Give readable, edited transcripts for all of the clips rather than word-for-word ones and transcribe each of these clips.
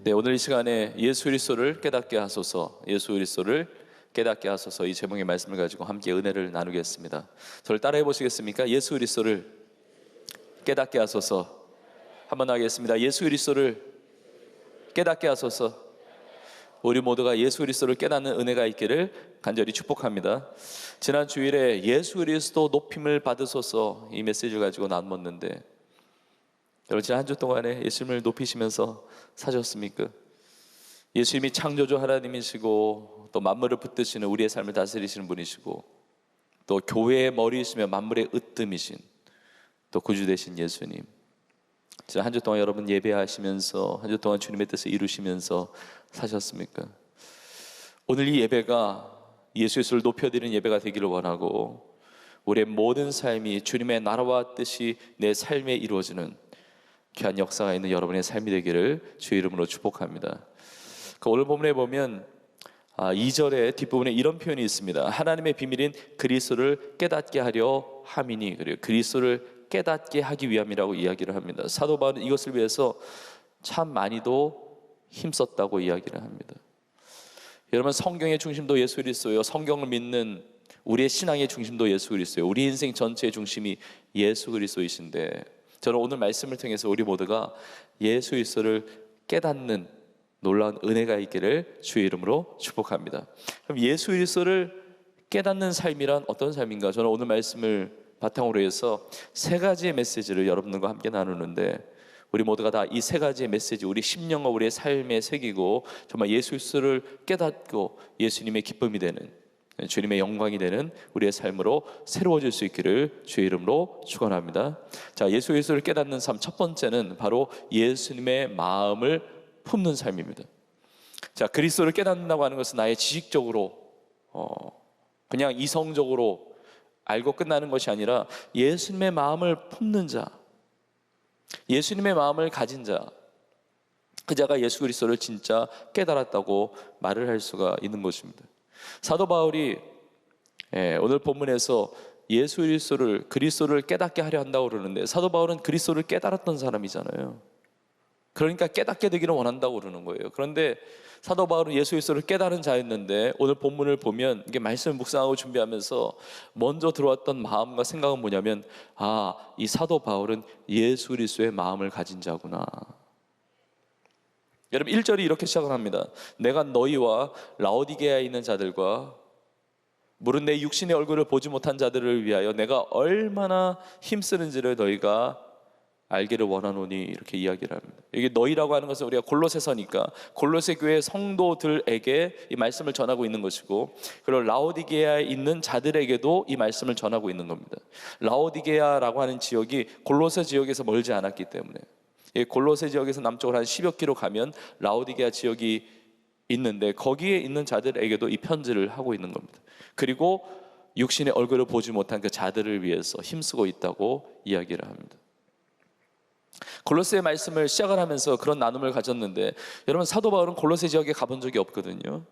네, 오늘 이 시간에 예수 그리스도를 깨닫게 하소서, 예수 그리스도를 깨닫게 하소서, 이 제목의 말씀을 가지고 함께 은혜를 나누겠습니다. 저를 따라해 보시겠습니까? 예수 그리스도를 깨닫게 하소서. 한번 하겠습니다. 예수 그리스도를 깨닫게 하소서. 우리 모두가 예수 그리스도를 깨닫는 은혜가 있기를 간절히 축복합니다. 지난 주일에 예수 그리스도 높임을 받으소서, 이 메시지를 가지고 나눴는데, 여러분 지난 한 주 동안에 예수님을 높이시면서 사셨습니까? 예수님이 창조주 하나님이시고 또 만물을 붙드시는 우리의 삶을 다스리시는 분이시고 또 교회의 머리이시며 만물의 으뜸이신 또 구주 되신 예수님, 지난 한 주 동안 여러분 예배하시면서 한 주 동안 주님의 뜻을 이루시면서 사셨습니까? 오늘 이 예배가 예수 그리스도를 높여드리는 예배가 되기를 원하고, 우리의 모든 삶이 주님의 나라와 뜻이 내 삶에 이루어지는 귀한 역사가 있는 여러분의 삶이 되기를 주의 이름으로 축복합니다. 오늘 본문에 보면 2절의 뒷부분에 이런 표현이 있습니다. 하나님의 비밀인 그리스도를 깨닫게 하려 함이니, 그리고 그리스도를 깨닫게 하기 위함이라고 이야기를 합니다. 사도 바울은 이것을 위해서 참 많이도 힘썼다고 이야기를 합니다. 여러분, 성경의 중심도 예수 그리스도예요. 성경을 믿는 우리의 신앙의 중심도 예수 그리스도예요. 우리 인생 전체의 중심이 예수 그리스도이신데, 저는 오늘 말씀을 통해서 우리 모두가 예수 그리스도를 깨닫는 놀라운 은혜가 있기를 주의 이름으로 축복합니다. 그럼 예수 그리스도를 깨닫는 삶이란 어떤 삶인가? 저는 오늘 말씀을 바탕으로 해서 세 가지의 메시지를 여러분들과 함께 나누는데, 우리 모두가 다 이 세 가지의 메시지 우리 심령과 우리의 삶에 새기고 정말 예수 그리스도를 깨닫고 예수님의 기쁨이 되는, 주님의 영광이 되는 우리의 삶으로 새로워질 수 있기를 주의 이름으로 축원합니다. 자, 예수 그리스도를 깨닫는 삶, 첫 번째는 바로 예수님의 마음을 품는 삶입니다. 자, 그리스도를 깨닫는다고 하는 것은 나의 지식적으로 그냥 이성적으로 알고 끝나는 것이 아니라 예수님의 마음을 품는 자, 예수님의 마음을 가진 자, 그 자가 예수 그리스도를 진짜 깨달았다고 말을 할 수가 있는 것입니다. 사도 바울이 오늘 본문에서 예수 그리스도를 깨닫게 하려 한다고 그러는데, 사도 바울은 그리스도를 깨달았던 사람이잖아요. 그러니까 깨닫게 되기를 원한다고 그러는 거예요. 그런데 사도 바울은 예수 그리스도를 깨달은 자였는데, 오늘 본문을 보면 이게 말씀을 묵상하고 준비하면서 먼저 들어왔던 마음과 생각은 뭐냐면, 이 사도 바울은 예수 그리스도의 마음을 가진 자구나. 여러분, 1절이 이렇게 시작을 합니다. 내가 너희와 라오디게아에 있는 자들과 물은 내 육신의 얼굴을 보지 못한 자들을 위하여 내가 얼마나 힘쓰는지를 너희가 알기를 원하노니, 이렇게 이야기를 합니다. 여기 너희라고 하는 것은 우리가 골로새서니까 골로새 교회 성도들에게 이 말씀을 전하고 있는 것이고, 그리고 라오디게아에 있는 자들에게도 이 말씀을 전하고 있는 겁니다. 라오디게아라고 하는 지역이 골로새 지역에서 멀지 않았기 때문에, 골로새 지역에서 남쪽으로 한 10여 킬로 가면 라오디게아 지역이 있는데, 거기에 있는 자들에게도 이 편지를 하고 있는 겁니다. 그리고 육신의 얼굴을 보지 못한 그 자들을 위해서 힘쓰고 있다고 이야기를 합니다. 골로새의 말씀을 시작을 하면서 그런 나눔을 가졌는데, 여러분, 사도 바울은 골로새 지역에 가본 적이 없거든요.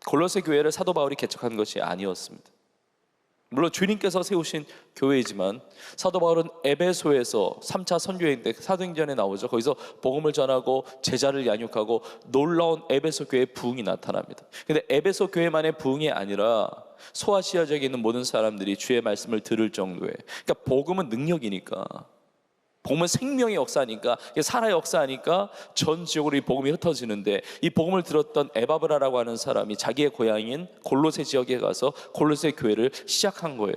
골로새 교회를 사도 바울이 개척한 것이 아니었습니다. 물론 주님께서 세우신 교회이지만, 사도 바울은 에베소에서 3차 선교행 때 사도행전에 나오죠. 거기서 복음을 전하고 제자를 양육하고 놀라운 에베소 교회의 부흥이 나타납니다. 근데 에베소 교회만의 부흥이 아니라 소아시아 지역에 있는 모든 사람들이 주의 말씀을 들을 정도의, 그러니까 복음은 능력이니까, 복음은 생명의 역사니까, 살아의 역사니까 전 지역으로 이 복음이 흩어지는데, 이 복음을 들었던 에바브라라고 하는 사람이 자기의 고향인 골로새 지역에 가서 골로새 교회를 시작한 거예요.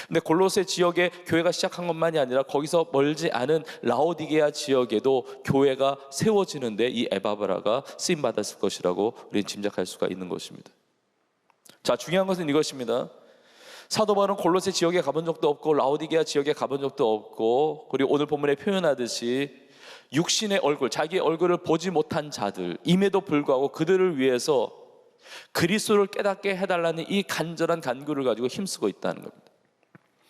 근데 골로새 지역에 교회가 시작한 것만이 아니라 거기서 멀지 않은 라오디게아 지역에도 교회가 세워지는데 이 에바브라가 쓰임받았을 것이라고 우리는 짐작할 수가 있는 것입니다. 자, 중요한 것은 이것입니다. 사도 바울은 골로새 지역에 가본 적도 없고 라오디게아 지역에 가본 적도 없고, 그리고 오늘 본문에 표현하듯이 육신의 얼굴, 자기의 얼굴을 보지 못한 자들임에도 불구하고 그들을 위해서 그리스도를 깨닫게 해달라는 이 간절한 간구를 가지고 힘쓰고 있다는 겁니다.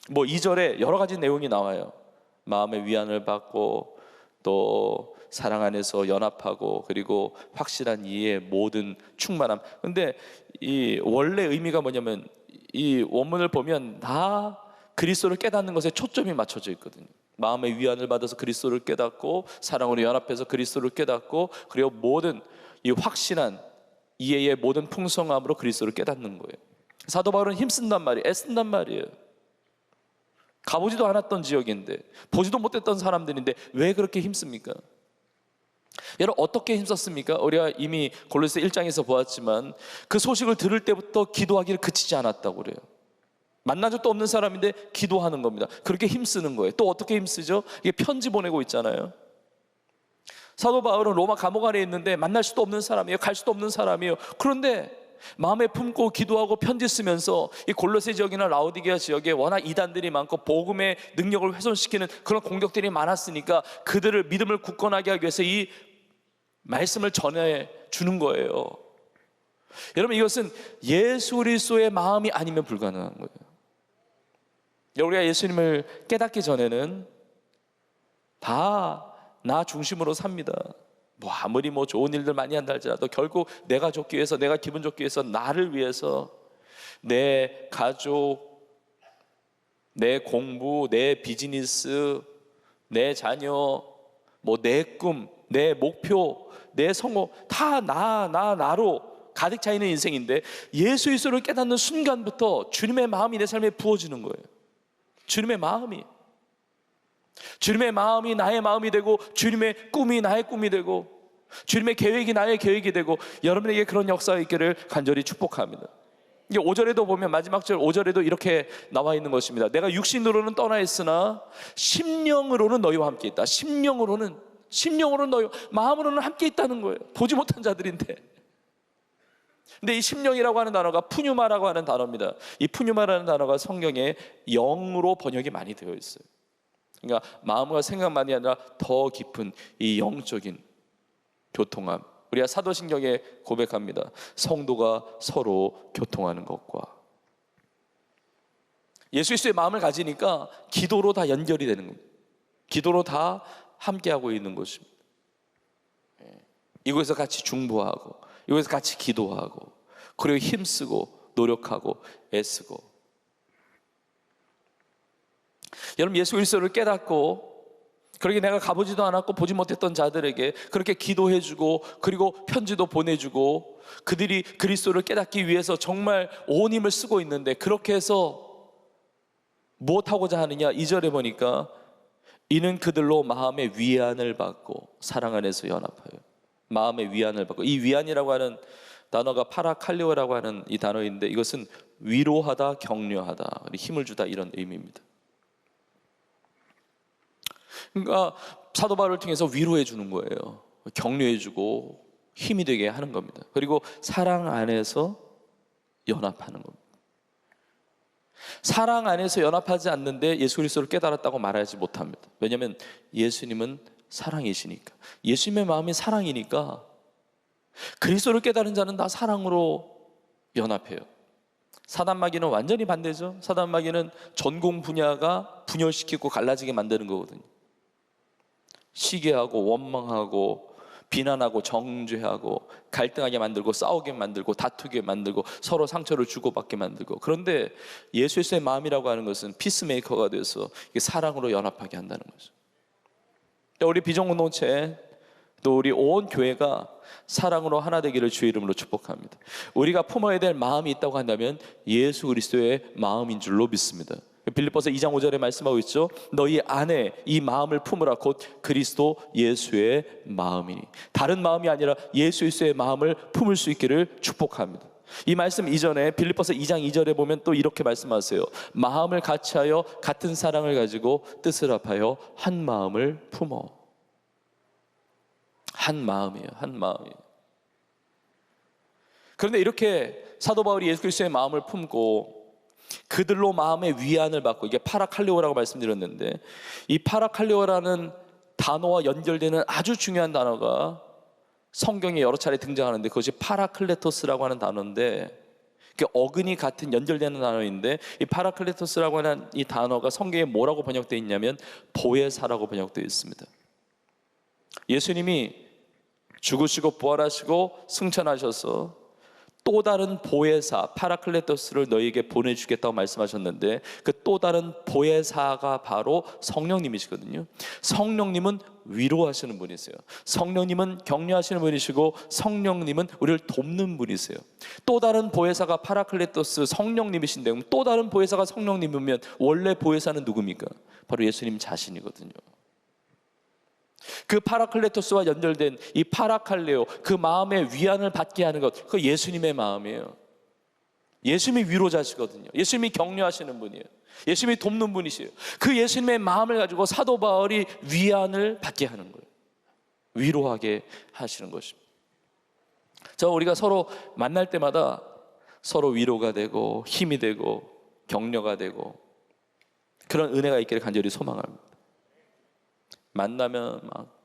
2절에 여러 가지 내용이 나와요. 마음의 위안을 받고, 또 사랑 안에서 연합하고, 그리고 확실한 이해의 모든 충만함. 근데 이 원래 의미가 뭐냐면, 이 원문을 보면 다 그리스도를 깨닫는 것에 초점이 맞춰져 있거든요. 마음의 위안을 받아서 그리스도를 깨닫고 사랑으로 연합해서 그리스도를 깨닫고 그리고 모든 이 확신한 이해의 모든 풍성함으로 그리스도를 깨닫는 거예요. 사도 바울은 힘쓴단 말이에요. 애쓴단 말이에요. 가보지도 않았던 지역인데, 보지도 못했던 사람들인데 왜 그렇게 힘씁니까? 여러분, 어떻게 힘썼습니까? 우리가 이미 골로새 1장에서 보았지만 그 소식을 들을 때부터 기도하기를 그치지 않았다고 그래요. 만난 적도 없는 사람인데 기도하는 겁니다. 그렇게 힘쓰는 거예요. 또 어떻게 힘쓰죠? 이게 편지 보내고 있잖아요. 사도 바울은 로마 감옥 안에 있는데 만날 수도 없는 사람이에요. 갈 수도 없는 사람이에요. 그런데 마음에 품고 기도하고 편지 쓰면서 이 골로새 지역이나 라오디게아 지역에 워낙 이단들이 많고 복음의 능력을 훼손시키는 그런 공격들이 많았으니까 그들을 믿음을 굳건하게 하기 위해서 이 말씀을 전해 주는 거예요. 여러분, 이것은 예수 그리스도의 마음이 아니면 불가능한 거예요. 우리가 예수님을 깨닫기 전에는 다 나 중심으로 삽니다. 아무리 좋은 일들 많이 한다 할지라도 결국 내가 좋기 위해서, 내가 기분 좋기 위해서, 나를 위해서 내 가족, 내 공부, 내 비즈니스, 내 자녀, 내 꿈, 내 목표, 내 성공 다 나로 가득 차 있는 인생인데 예수 그리스도를 깨닫는 순간부터 주님의 마음이 내 삶에 부어지는 거예요. 주님의 마음이 나의 마음이 되고 주님의 꿈이 나의 꿈이 되고 주님의 계획이 나의 계획이 되고 여러분에게 그런 역사가 있기를 간절히 축복합니다. 이게 5절에도 보면 마지막 절 5절에도 이렇게 나와 있는 것입니다. 내가 육신으로는 떠나 있으나 심령으로는 너희와 함께 있다. 심령으로는 너희 마음으로는 함께 있다는 거예요. 보지 못한 자들인데. 근데 이 심령이라고 하는 단어가 푸뉴마라고 하는 단어입니다. 이 푸뉴마라는 단어가 성경에 영으로 번역이 많이 되어 있어요. 그러니까 마음과 생각만이 아니라 더 깊은 이 영적인 교통함. 우리가 사도신경에 고백합니다. 성도가 서로 교통하는 것과. 예수 그리스도의 마음을 가지니까 기도로 다 연결이 되는 겁니다. 기도로 다 함께하고 있는 것입니다. 이곳에서 같이 중보하고 이곳에서 같이 기도하고 그리고 힘쓰고 노력하고 애쓰고. 여러분, 예수 그리스도를 깨닫고 그렇게 내가 가보지도 않았고 보지 못했던 자들에게 그렇게 기도해주고 그리고 편지도 보내주고 그들이 그리스도를 깨닫기 위해서 정말 온 힘을 쓰고 있는데 그렇게 해서 무엇하고자 하느냐? 2절에 보니까 이는 그들로 마음의 위안을 받고 사랑 안에서 연합하여. 마음의 위안을 받고. 이 위안이라고 하는 단어가 파라칼리오라고 하는 이 단어인데 이것은 위로하다, 격려하다, 힘을 주다 이런 의미입니다. 그러니까 사도 바울을 통해서 위로해 주는 거예요. 격려해 주고 힘이 되게 하는 겁니다. 그리고 사랑 안에서 연합하는 겁니다. 사랑 안에서 연합하지 않는데 예수 그리스도를 깨달았다고 말하지 못합니다. 왜냐하면 예수님은 사랑이시니까. 예수님의 마음이 사랑이니까 그리스도를 깨달은 자는 다 사랑으로 연합해요. 사단마귀는 완전히 반대죠. 사단마귀는 전공 분야가 분열시키고 갈라지게 만드는 거거든요. 시기하고 원망하고 비난하고 정죄하고 갈등하게 만들고 싸우게 만들고 다투게 만들고 서로 상처를 주고받게 만들고. 그런데 예수 그리스도의 마음이라고 하는 것은 피스메이커가 돼서 사랑으로 연합하게 한다는 거죠. 우리 비전공동체 또 우리 온 교회가 사랑으로 하나 되기를 주의 이름으로 축복합니다. 우리가 품어야 될 마음이 있다고 한다면 예수 그리스도의 마음인 줄로 믿습니다. 빌립보서 2장 5절에 말씀하고 있죠. 너희 안에 이 마음을 품으라 곧 그리스도 예수의 마음이니. 다른 마음이 아니라 예수 그리스도의 마음을 품을 수 있기를 축복합니다. 이 말씀 이전에 빌립보서 2장 2절에 보면 또 이렇게 말씀하세요. 마음을 같이하여 같은 사랑을 가지고 뜻을 합하여 한 마음을 품어. 한 마음이에요. 한 마음이에요. 그런데 이렇게 사도 바울이 예수 그리스도의 마음을 품고 그들로 마음의 위안을 받고, 이게 파라칼리오라고 말씀드렸는데 이 파라칼리오라는 단어와 연결되는 아주 중요한 단어가 성경에 여러 차례 등장하는데 그것이 파라클레토스라고 하는 단어인데, 어근이 같은 연결되는 단어인데 이 파라클레토스라고 하는 이 단어가 성경에 뭐라고 번역되어 있냐면 보혜사라고 번역되어 있습니다. 예수님이 죽으시고 부활하시고 승천하셔서 또 다른 보혜사 파라클레토스를 너희에게 보내주겠다고 말씀하셨는데, 그 또 다른 보혜사가 바로 성령님이시거든요. 성령님은 위로하시는 분이세요. 성령님은 격려하시는 분이시고, 성령님은 우리를 돕는 분이세요. 또 다른 보혜사가 파라클레토스 성령님이신데, 그럼 또 다른 보혜사가 성령님이면 원래 보혜사는 누굽니까? 바로 예수님 자신이거든요. 그 파라클레토스와 연결된 이 파라칼레오, 그 마음의 위안을 받게 하는 것, 그 예수님의 마음이에요. 예수님이 위로자시거든요. 예수님이 격려하시는 분이에요. 예수님이 돕는 분이시에요. 그 예수님의 마음을 가지고 사도 바울이 위안을 받게 하는 거예요. 위로하게 하시는 것입니다. 우리가 서로 만날 때마다 서로 위로가 되고 힘이 되고 격려가 되고 그런 은혜가 있기를 간절히 소망합니다. 만나면 막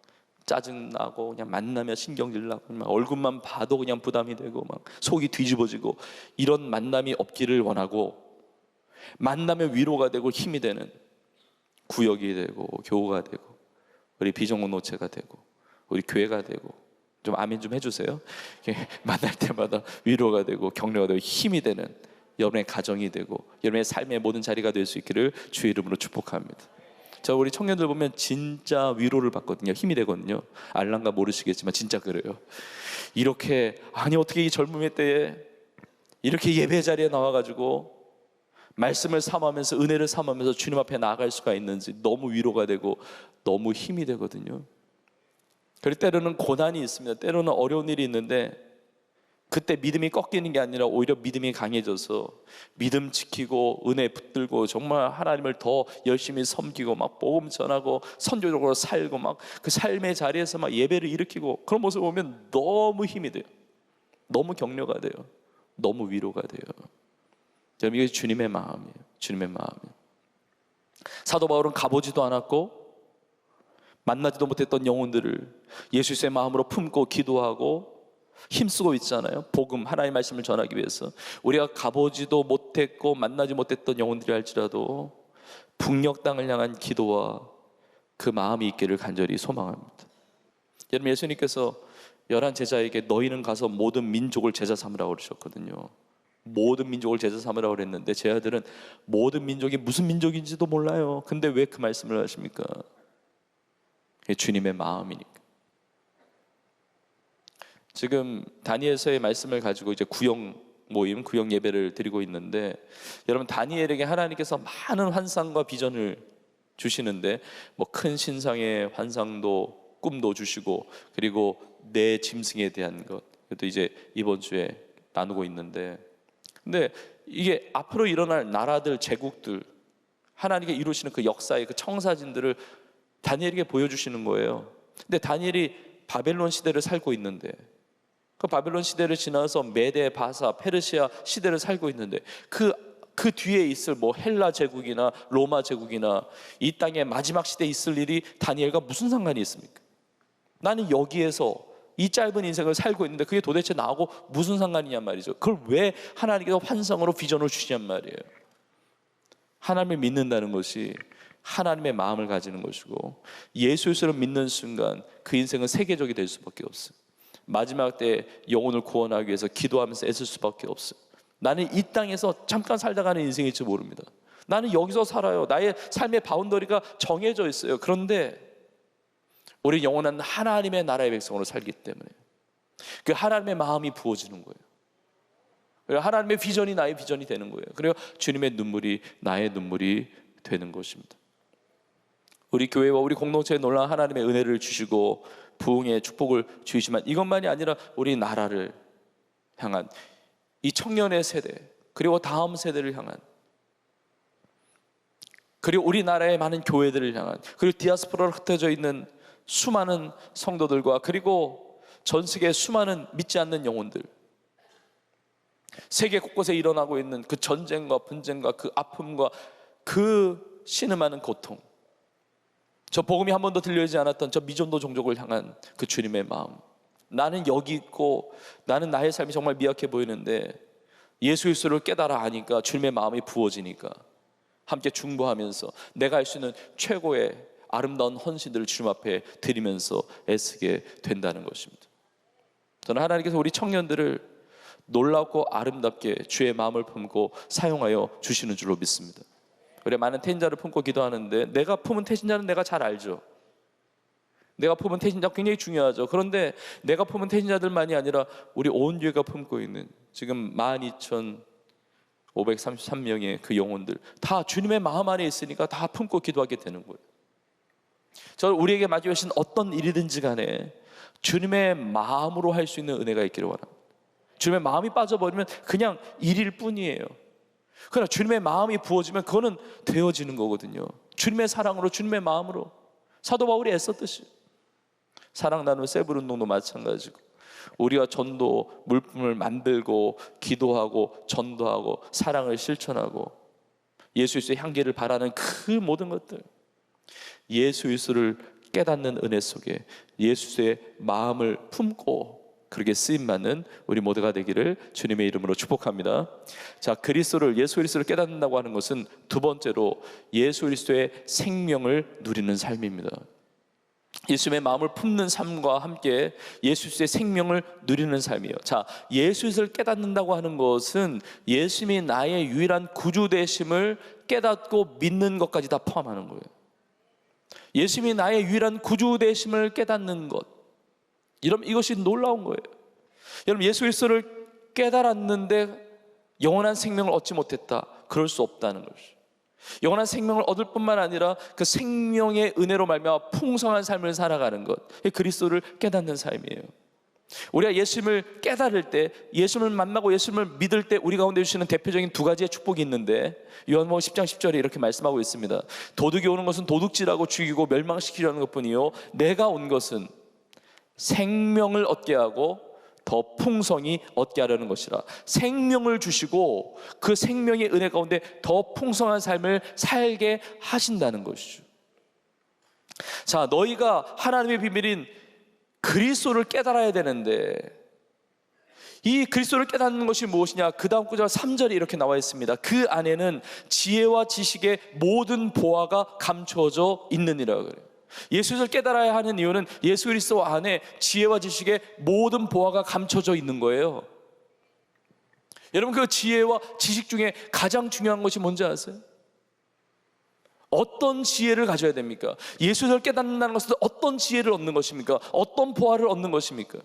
짜증나고, 그냥 만나면 신경질 나고, 막 얼굴만 봐도 그냥 부담이 되고, 막 속이 뒤집어지고, 이런 만남이 없기를 원하고, 만나면 위로가 되고 힘이 되는 구역이 되고 교우가 되고 우리 비전공동체가 되고 우리 교회가 되고, 좀 아멘 좀 해주세요. 만날 때마다 위로가 되고 격려가 되고 힘이 되는 여러분의 가정이 되고 여러분의 삶의 모든 자리가 될 수 있기를 주의 이름으로 축복합니다. 우리 청년들 보면 진짜 위로를 받거든요. 힘이 되거든요. 알란가 모르시겠지만 진짜 그래요. 이렇게, 아니 어떻게 이 젊음의 때에 이렇게 예배 자리에 나와가지고 말씀을 삼으면서 은혜를 삼으면서 주님 앞에 나아갈 수가 있는지 너무 위로가 되고 너무 힘이 되거든요. 그리고 때로는 고난이 있습니다. 때로는 어려운 일이 있는데 그때 믿음이 꺾이는 게 아니라 오히려 믿음이 강해져서 믿음 지키고 은혜 붙들고 정말 하나님을 더 열심히 섬기고 막 복음 전하고 선교적으로 살고 막 그 삶의 자리에서 막 예배를 일으키고 그런 모습을 보면 너무 힘이 돼요. 너무 격려가 돼요. 너무 위로가 돼요. 여러분, 이게 주님의 마음이에요. 주님의 마음이에요. 사도 바울은 가보지도 않았고 만나지도 못했던 영혼들을 예수의 마음으로 품고 기도하고 힘쓰고 있잖아요. 복음, 하나님의 말씀을 전하기 위해서. 우리가 가보지도 못했고 만나지 못했던 영혼들이 할지라도 북녘 땅을 향한 기도와 그 마음이 있기를 간절히 소망합니다. 여러분, 예수님께서 11 제자에게 너희는 가서 모든 민족을 제자 삼으라고 그러셨거든요. 모든 민족을 제자 삼으라고 그랬는데 제 아들은 모든 민족이 무슨 민족인지도 몰라요. 근데 왜 그 말씀을 하십니까? 그게 주님의 마음이니까. 지금 다니엘서의 말씀을 가지고 이제 구역 모임, 구역 예배를 드리고 있는데, 여러분, 다니엘에게 하나님께서 많은 환상과 비전을 주시는데 뭐 큰 신상의 환상도 꿈도 주시고, 그리고 내 짐승에 대한 것, 그것도 이제 이번 주에 나누고 있는데, 근데 이게 앞으로 일어날 나라들, 제국들, 하나님께 이루시는 그 역사의 그 청사진들을 다니엘에게 보여주시는 거예요. 근데 다니엘이 바벨론 시대를 살고 있는데, 그 바벨론 시대를 지나서 메데, 바사, 페르시아 시대를 살고 있는데 그 뒤에 있을 뭐 헬라 제국이나 로마 제국이나 이 땅의 마지막 시대에 있을 일이 다니엘과 무슨 상관이 있습니까? 나는 여기에서 이 짧은 인생을 살고 있는데 그게 도대체 나하고 무슨 상관이냔 말이죠. 그걸 왜 하나님께서 환상으로 비전을 주시냔 말이에요. 하나님을 믿는다는 것이 하나님의 마음을 가지는 것이고, 예수 그리스도를 믿는 순간 그 인생은 세계적이 될 수밖에 없어요. 마지막 때 영혼을 구원하기 위해서 기도하면서 애쓸 수밖에 없어요. 나는 이 땅에서 잠깐 살다 가는 인생일지 모릅니다. 나는 여기서 살아요. 나의 삶의 바운더리가 정해져 있어요. 그런데 우리 영혼은 하나님의 나라의 백성으로 살기 때문에 그 하나님의 마음이 부어지는 거예요. 그리고 하나님의 비전이 나의 비전이 되는 거예요. 그리고 주님의 눈물이 나의 눈물이 되는 것입니다. 우리 교회와 우리 공동체에 놀라운 하나님의 은혜를 주시고 부흥의 축복을 주시지만 이것만이 아니라 우리 나라를 향한 이 청년의 세대, 그리고 다음 세대를 향한, 그리고 우리나라의 많은 교회들을 향한, 그리고 디아스포라로 흩어져 있는 수많은 성도들과 그리고 전 세계의 수많은 믿지 않는 영혼들, 세계 곳곳에 일어나고 있는 그 전쟁과 분쟁과 그 아픔과 그 신음하는 고통, 저 복음이 한 번도 들려오지 않았던 저 미전도 종족을 향한 그 주님의 마음. 나는 여기 있고 나는 나의 삶이 정말 미약해 보이는데 예수 그리스도를 깨달아 아니까 주님의 마음이 부어지니까 함께 중보하면서 내가 할 수 있는 최고의 아름다운 헌신들을 주님 앞에 드리면서 애쓰게 된다는 것입니다. 저는 하나님께서 우리 청년들을 놀랍고 아름답게 주의 마음을 품고 사용하여 주시는 줄로 믿습니다. 우리 많은 태신자를 품고 기도하는데 내가 품은 태신자는 내가 잘 알죠. 내가 품은 태신자 굉장히 중요하죠. 그런데 내가 품은 태신자들만이 아니라 우리 온 교회가 품고 있는 지금 12,533명의 그 영혼들 다 주님의 마음 안에 있으니까 다 품고 기도하게 되는 거예요. 저 우리에게 마주하신 어떤 일이든지 간에 주님의 마음으로 할 수 있는 은혜가 있기를 원합니다. 주님의 마음이 빠져버리면 그냥 일일 뿐이에요. 그러나 주님의 마음이 부어지면 그거는 되어지는 거거든요. 주님의 사랑으로, 주님의 마음으로. 사도 바울이 애썼듯이 사랑 나누는 세불 운동도 마찬가지고 우리가 전도 물품을 만들고 기도하고 전도하고 사랑을 실천하고 예수 그리스도의 향기를 바라는 그 모든 것들, 예수 그리스도를 깨닫는 은혜 속에 예수의 마음을 품고 그렇게 쓰임받는 우리 모두가 되기를 주님의 이름으로 축복합니다. 자, 예수 그리스도를 깨닫는다고 하는 것은 두 번째로 예수 그리스도의 생명을 누리는 삶입니다. 예수님의 마음을 품는 삶과 함께 예수 그리스도의 생명을 누리는 삶이에요. 자, 예수 그리스도를 깨닫는다고 하는 것은 예수님이 나의 유일한 구주 되심을 깨닫고 믿는 것까지 다 포함하는 거예요. 예수님이 나의 유일한 구주 되심을 깨닫는 것, 이것이 놀라운 거예요. 여러분, 예수 그리스도를 깨달았는데 영원한 생명을 얻지 못했다, 그럴 수 없다는 것이죠. 영원한 생명을 얻을 뿐만 아니라 그 생명의 은혜로 말미암아 풍성한 삶을 살아가는 것, 그리스도를 깨닫는 삶이에요. 우리가 예수님을 깨달을 때, 예수님을 만나고 예수님을 믿을 때 우리 가운데 주시는 대표적인 두 가지의 축복이 있는데 요한복음 10장 10절에 이렇게 말씀하고 있습니다. 도둑이 오는 것은 도둑질하고 죽이고 멸망시키려는 것뿐이요 내가 온 것은 생명을 얻게 하고 더 풍성히 얻게 하려는 것이라. 생명을 주시고 그 생명의 은혜 가운데 더 풍성한 삶을 살게 하신다는 것이죠. 자, 너희가 하나님의 비밀인 그리스도를 깨달아야 되는데 이 그리스도를 깨닫는 것이 무엇이냐? 그 다음 구절 3절에 이렇게 나와 있습니다. 그 안에는 지혜와 지식의 모든 보화가 감추어져 있느니라 그래요. 예수를 깨달아야 하는 이유는 예수 그리스도 안에 지혜와 지식의 모든 보화가 감춰져 있는 거예요. 여러분, 그 지혜와 지식 중에 가장 중요한 것이 뭔지 아세요? 어떤 지혜를 가져야 됩니까? 예수를 깨닫는다는 것은 어떤 지혜를 얻는 것입니까? 어떤 보화를 얻는 것입니까?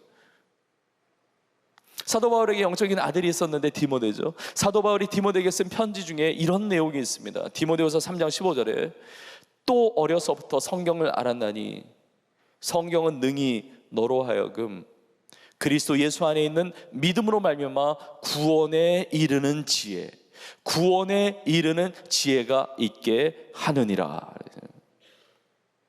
사도 바울에게 영적인 아들이 있었는데 디모데죠. 사도 바울이 디모데에게 쓴 편지 중에 이런 내용이 있습니다. 디모데후서 3장 15절에 또 어려서부터 성경을 알았나니 성경은 능히 너로 하여금 그리스도 예수 안에 있는 믿음으로 말미암아 구원에 이르는 지혜, 구원에 이르는 지혜가 있게 하느니라.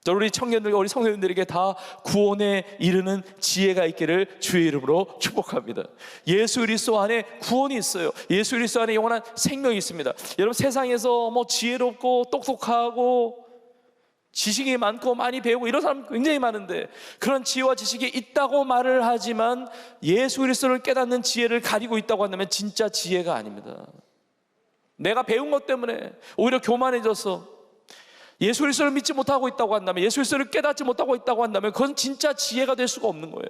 우리 청년들, 우리 성도님들에게 다 구원에 이르는 지혜가 있기를 주의 이름으로 축복합니다. 예수 그리스도 안에 구원이 있어요. 예수 그리스도 안에 영원한 생명이 있습니다. 여러분, 세상에서 지혜롭고 똑똑하고 지식이 많고 많이 배우고 이런 사람 굉장히 많은데 그런 지혜와 지식이 있다고 말을 하지만 예수 그리스도를 깨닫는 지혜를 가리고 있다고 한다면 진짜 지혜가 아닙니다. 내가 배운 것 때문에 오히려 교만해져서 예수 그리스도를 믿지 못하고 있다고 한다면, 예수 그리스도를 깨닫지 못하고 있다고 한다면 그건 진짜 지혜가 될 수가 없는 거예요.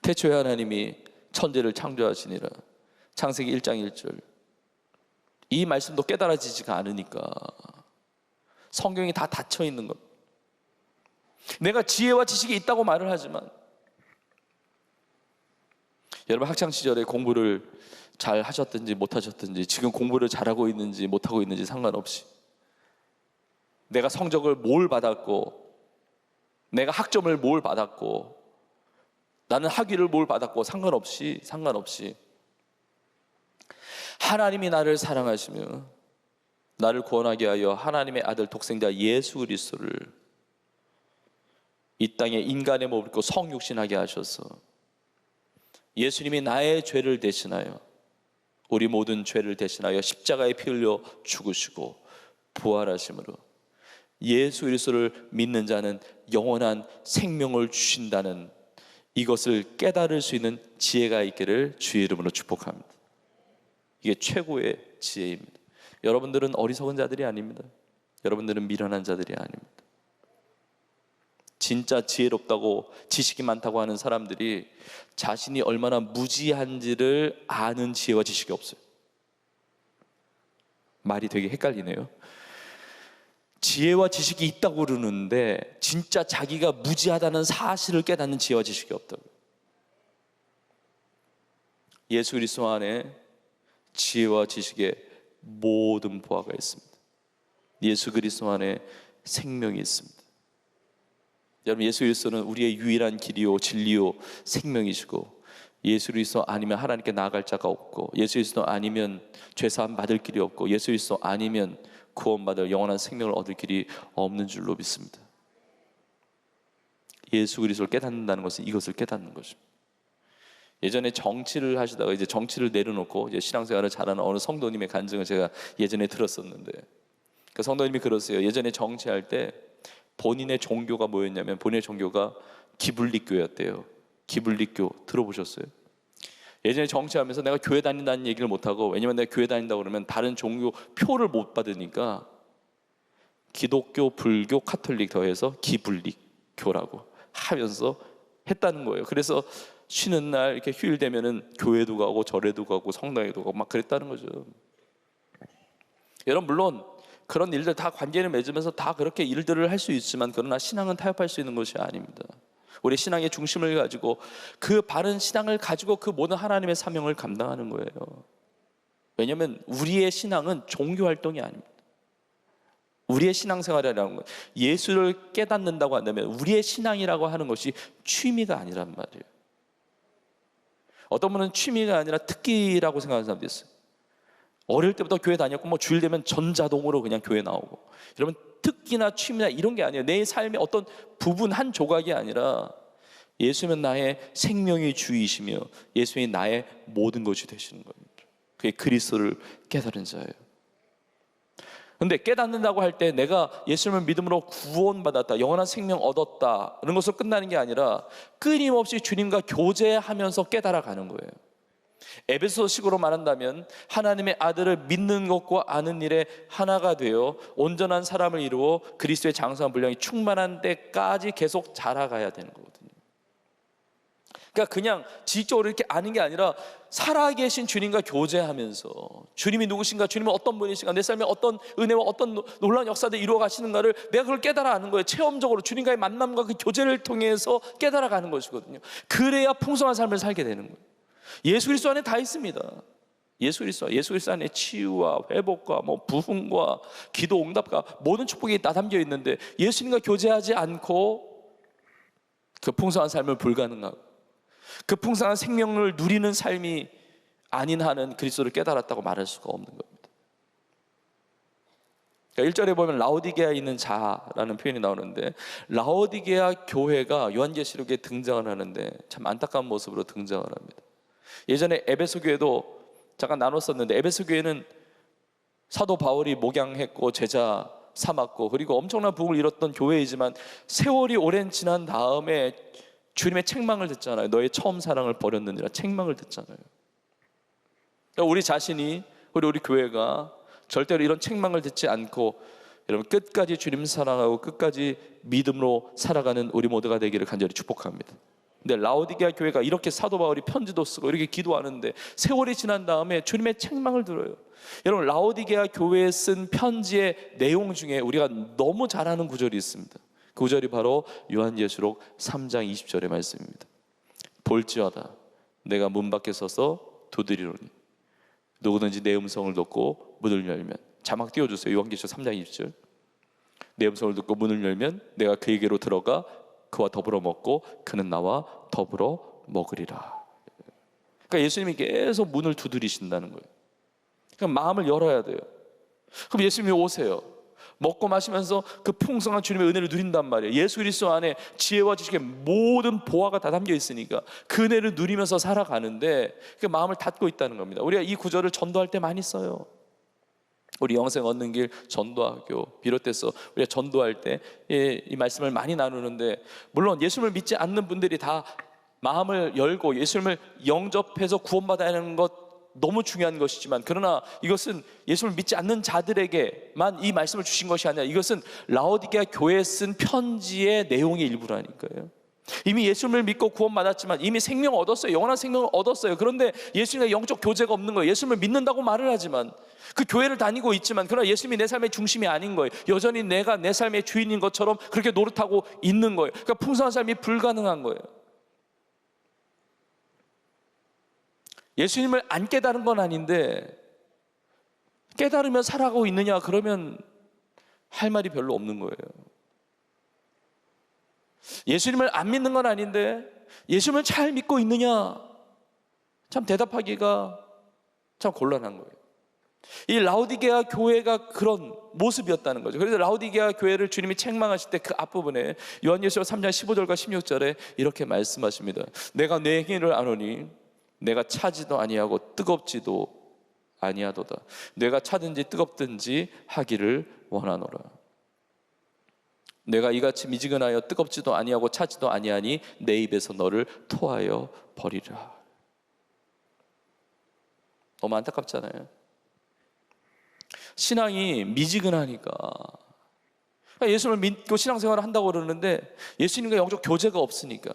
태초에 하나님이 천지를 창조하시니라. 창세기 1장 1절. 이 말씀도 깨달아지지가 않으니까 성경이 다 닫혀 있는 것. 내가 지혜와 지식이 있다고 말을 하지만, 여러분 학창 시절에 공부를 잘 하셨든지 못하셨든지, 지금 공부를 잘하고 있는지 못하고 있는지 상관없이, 내가 성적을 뭘 받았고, 내가 학점을 뭘 받았고, 나는 학위를 뭘 받았고 상관없이 하나님이 나를 사랑하시며 나를 구원하게 하여 하나님의 아들 독생자 예수 그리스도를 이 땅에 인간의 몸을 입고 성육신하게 하셔서 예수님이 나의 죄를 대신하여, 우리 모든 죄를 대신하여 십자가에 피 흘려 죽으시고 부활하심으로 예수 그리스도를 믿는 자는 영원한 생명을 주신다는 이것을 깨달을 수 있는 지혜가 있기를 주의 이름으로 축복합니다. 이게 최고의 지혜입니다. 여러분들은 어리석은 자들이 아닙니다. 여러분들은 미련한 자들이 아닙니다. 진짜 지혜롭다고 지식이 많다고 하는 사람들이 자신이 얼마나 무지한지를 아는 지혜와 지식이 없어요. 말이 되게 헷갈리네요. 지혜와 지식이 있다고 그러는데 진짜 자기가 무지하다는 사실을 깨닫는 지혜와 지식이 없다고. 예수 그리스도 안에 지혜와 지식의 모든 보화가 있습니다. 예수 그리스도 안에 생명이 있습니다. 여러분, 예수 그리스도는 우리의 유일한 길이요 진리요 생명이시고, 예수 그리스도 아니면 하나님께 나아갈 자가 없고, 예수 그리스도 아니면 죄사함 받을 길이 없고, 예수 그리스도 아니면 구원받을 영원한 생명을 얻을 길이 없는 줄로 믿습니다. 예수 그리스도를 깨닫는다는 것은 이것을 깨닫는 것입니다. 예전에 정치를 하시다가 이제 정치를 내려놓고 이제 신앙생활을 잘하는 어느 성도님의 간증을 제가 예전에 들었었는데, 그 성도님이 그러세요. 예전에 정치할 때 본인의 종교가 뭐였냐면, 본인의 종교가 기블리교였대요. 기블리교 들어보셨어요? 예전에 정치하면서 내가 교회 다닌다는 얘기를 못하고, 왜냐면 내가 교회 다닌다고 그러면 다른 종교 표를 못 받으니까 기독교, 불교, 카톨릭 더해서 기블리교라고 하면서 했다는 거예요. 그래서 쉬는 날 이렇게 휴일 되면은 교회도 가고 절에도 가고 성당에도 가고 막 그랬다는 거죠. 여러분, 물론 그런 일들 다 관계를 맺으면서 다 그렇게 일들을 할 수 있지만, 그러나 신앙은 타협할 수 있는 것이 아닙니다. 우리 신앙의 중심을 가지고 그 바른 신앙을 가지고 그 모든 하나님의 사명을 감당하는 거예요. 왜냐하면 우리의 신앙은 종교 활동이 아닙니다. 우리의 신앙생활이라는 건, 예수를 깨닫는다고 한다면 우리의 신앙이라고 하는 것이 취미가 아니란 말이에요. 어떤 분은 취미가 아니라 특기라고 생각하는 사람도 있어요. 어릴 때부터 교회 다녔고 뭐 주일 되면 전자동으로 그냥 교회 나오고. 여러분, 특기나 취미나 이런 게 아니에요. 내 삶의 어떤 부분 한 조각이 아니라 예수는 나의 생명의 주이시며 예수님이 나의 모든 것이 되시는 겁니다. 그게 그리스도를 깨달은 자예요. 근데 깨닫는다고 할 때 내가 예수님을 믿음으로 구원받았다, 영원한 생명 얻었다 이런 것으로 끝나는 게 아니라 끊임없이 주님과 교제하면서 깨달아가는 거예요. 에베소식으로 말한다면 하나님의 아들을 믿는 것과 아는 일에 하나가 되어 온전한 사람을 이루어 그리스도의 장성한 분량이 충만한 데까지 계속 자라가야 되는 거거든요. 그러니까 그냥 지식적으로 이렇게 아는 게 아니라 살아계신 주님과 교제하면서 주님이 누구신가, 주님은 어떤 분이신가, 내 삶에 어떤 은혜와 어떤 놀라운 역사들 이루어 가시는가를 내가 그걸 깨달아 아는 거예요. 체험적으로 주님과의 만남과 그 교제를 통해서 깨달아가는 것이거든요. 그래야 풍성한 삶을 살게 되는 거예요. 예수 그리스도 안에 다 있습니다. 예수 그리스도 안에 치유와 회복과 뭐 부흥과 기도 응답과 모든 축복이 다 담겨 있는데, 예수님과 교제하지 않고 그 풍성한 삶을 불가능하고 그 풍성한 생명을 누리는 삶이 아닌 한은 그리스도를 깨달았다고 말할 수가 없는 겁니다. 그러니까 1절에 보면 라오디게아에 있는 자라는 표현이 나오는데, 라오디게아 교회가 요한계시록에 등장을 하는데 참 안타까운 모습으로 등장을 합니다. 예전에 에베소 교회도 잠깐 나눴었는데, 에베소 교회는 사도 바울이 목양했고 제자 삼았고 그리고 엄청난 부흥을 이뤘던 교회이지만, 세월이 오랜 지난 다음에 주님의 책망을 듣잖아요. 너의 처음 사랑을 버렸느니라 책망을 듣잖아요. 그러니까 우리 자신이, 우리 교회가 절대로 이런 책망을 듣지 않고 여러분 끝까지 주님 사랑하고 끝까지 믿음으로 살아가는 우리 모두가 되기를 간절히 축복합니다. 근데 라오디게아 교회가 이렇게 사도 바울이 편지도 쓰고 이렇게 기도하는데 세월이 지난 다음에 주님의 책망을 들어요. 여러분, 라오디게아 교회에 쓴 편지의 내용 중에 우리가 너무 잘 아는 구절이 있습니다. 그 구절이 바로 요한계시록 3장 20절의 말씀입니다. 볼지어다 내가 문 밖에 서서 두드리노니 누구든지 내 음성을 듣고 문을 열면, 자막 띄워주세요. 요한계시록 3장 20절. 내 음성을 듣고 문을 열면 내가 그에게로 들어가 그와 더불어 먹고 그는 나와 더불어 먹으리라. 그러니까 예수님이 계속 문을 두드리신다는 거예요. 그러니까 마음을 열어야 돼요. 그럼 예수님이 오세요. 먹고 마시면서 그 풍성한 주님의 은혜를 누린단 말이에요. 예수 그리스도 안에 지혜와 지식의 모든 보화가 다 담겨 있으니까 그 은혜를 누리면서 살아가는데 그 마음을 닫고 있다는 겁니다. 우리가 이 구절을 전도할 때 많이 써요. 우리 영생 얻는 길 전도학교 비롯해서 우리가 전도할 때 이 말씀을 많이 나누는데, 물론 예수님을 믿지 않는 분들이 다 마음을 열고 예수님을 영접해서 구원받아야 하는 것 너무 중요한 것이지만, 그러나 이것은 예수를 믿지 않는 자들에게만 이 말씀을 주신 것이 아니라 이것은 라오디게아 교회에 쓴 편지의 내용의 일부라니까요. 이미 예수님을 믿고 구원받았지만, 이미 생명을 얻었어요. 영원한 생명을 얻었어요. 그런데 예수님과 영적 교제가 없는 거예요. 예수님을 믿는다고 말을 하지만, 그 교회를 다니고 있지만, 그러나 예수님이 내 삶의 중심이 아닌 거예요. 여전히 내가 내 삶의 주인인 것처럼 그렇게 노릇하고 있는 거예요. 그러니까 풍성한 삶이 불가능한 거예요. 예수님을 안 깨달은 건 아닌데, 깨달으면 살아가고 있느냐 그러면 할 말이 별로 없는 거예요. 예수님을 안 믿는 건 아닌데 예수님을 잘 믿고 있느냐, 참 대답하기가 참 곤란한 거예요. 이 라오디게아 교회가 그런 모습이었다는 거죠. 그래서 라오디게아 교회를 주님이 책망하실 때 그 앞부분에 요한일서 3장 15절과 16절에 이렇게 말씀하십니다. 내가 내 행위를 아노니 내가 차지도 아니하고 뜨겁지도 아니하도다. 내가 차든지 뜨겁든지 하기를 원하노라. 내가 이같이 미지근하여 뜨겁지도 아니하고 차지도 아니하니 내 입에서 너를 토하여 버리라. 너무 안타깝잖아요. 신앙이 미지근하니까, 예수님을 믿고 신앙생활을 한다고 그러는데 예수님과 영적 교제가 없으니까,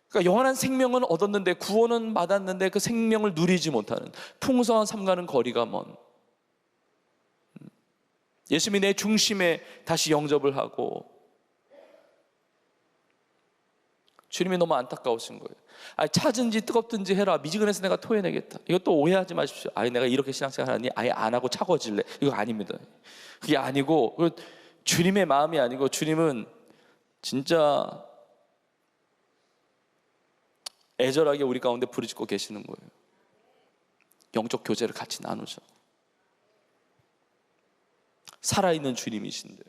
그러니까 영원한 생명은 얻었는데, 구원은 받았는데 그 생명을 누리지 못하는, 풍성한 삶과는 거리가 먼, 예수님이 내 중심에 다시 영접을 하고, 주님이 너무 안타까우신 거예요. 차든지 뜨겁든지 해라. 미지근해서 내가 토해내겠다. 이것도 오해하지 마십시오. 내가 이렇게 신앙생활 하니 아예 안 하고 차가워질래. 이거 아닙니다. 그게 아니고, 주님의 마음이 아니고, 주님은 진짜 애절하게 우리 가운데 부르짖고 계시는 거예요. 영적 교제를 같이 나누자. 살아있는 주님이신데.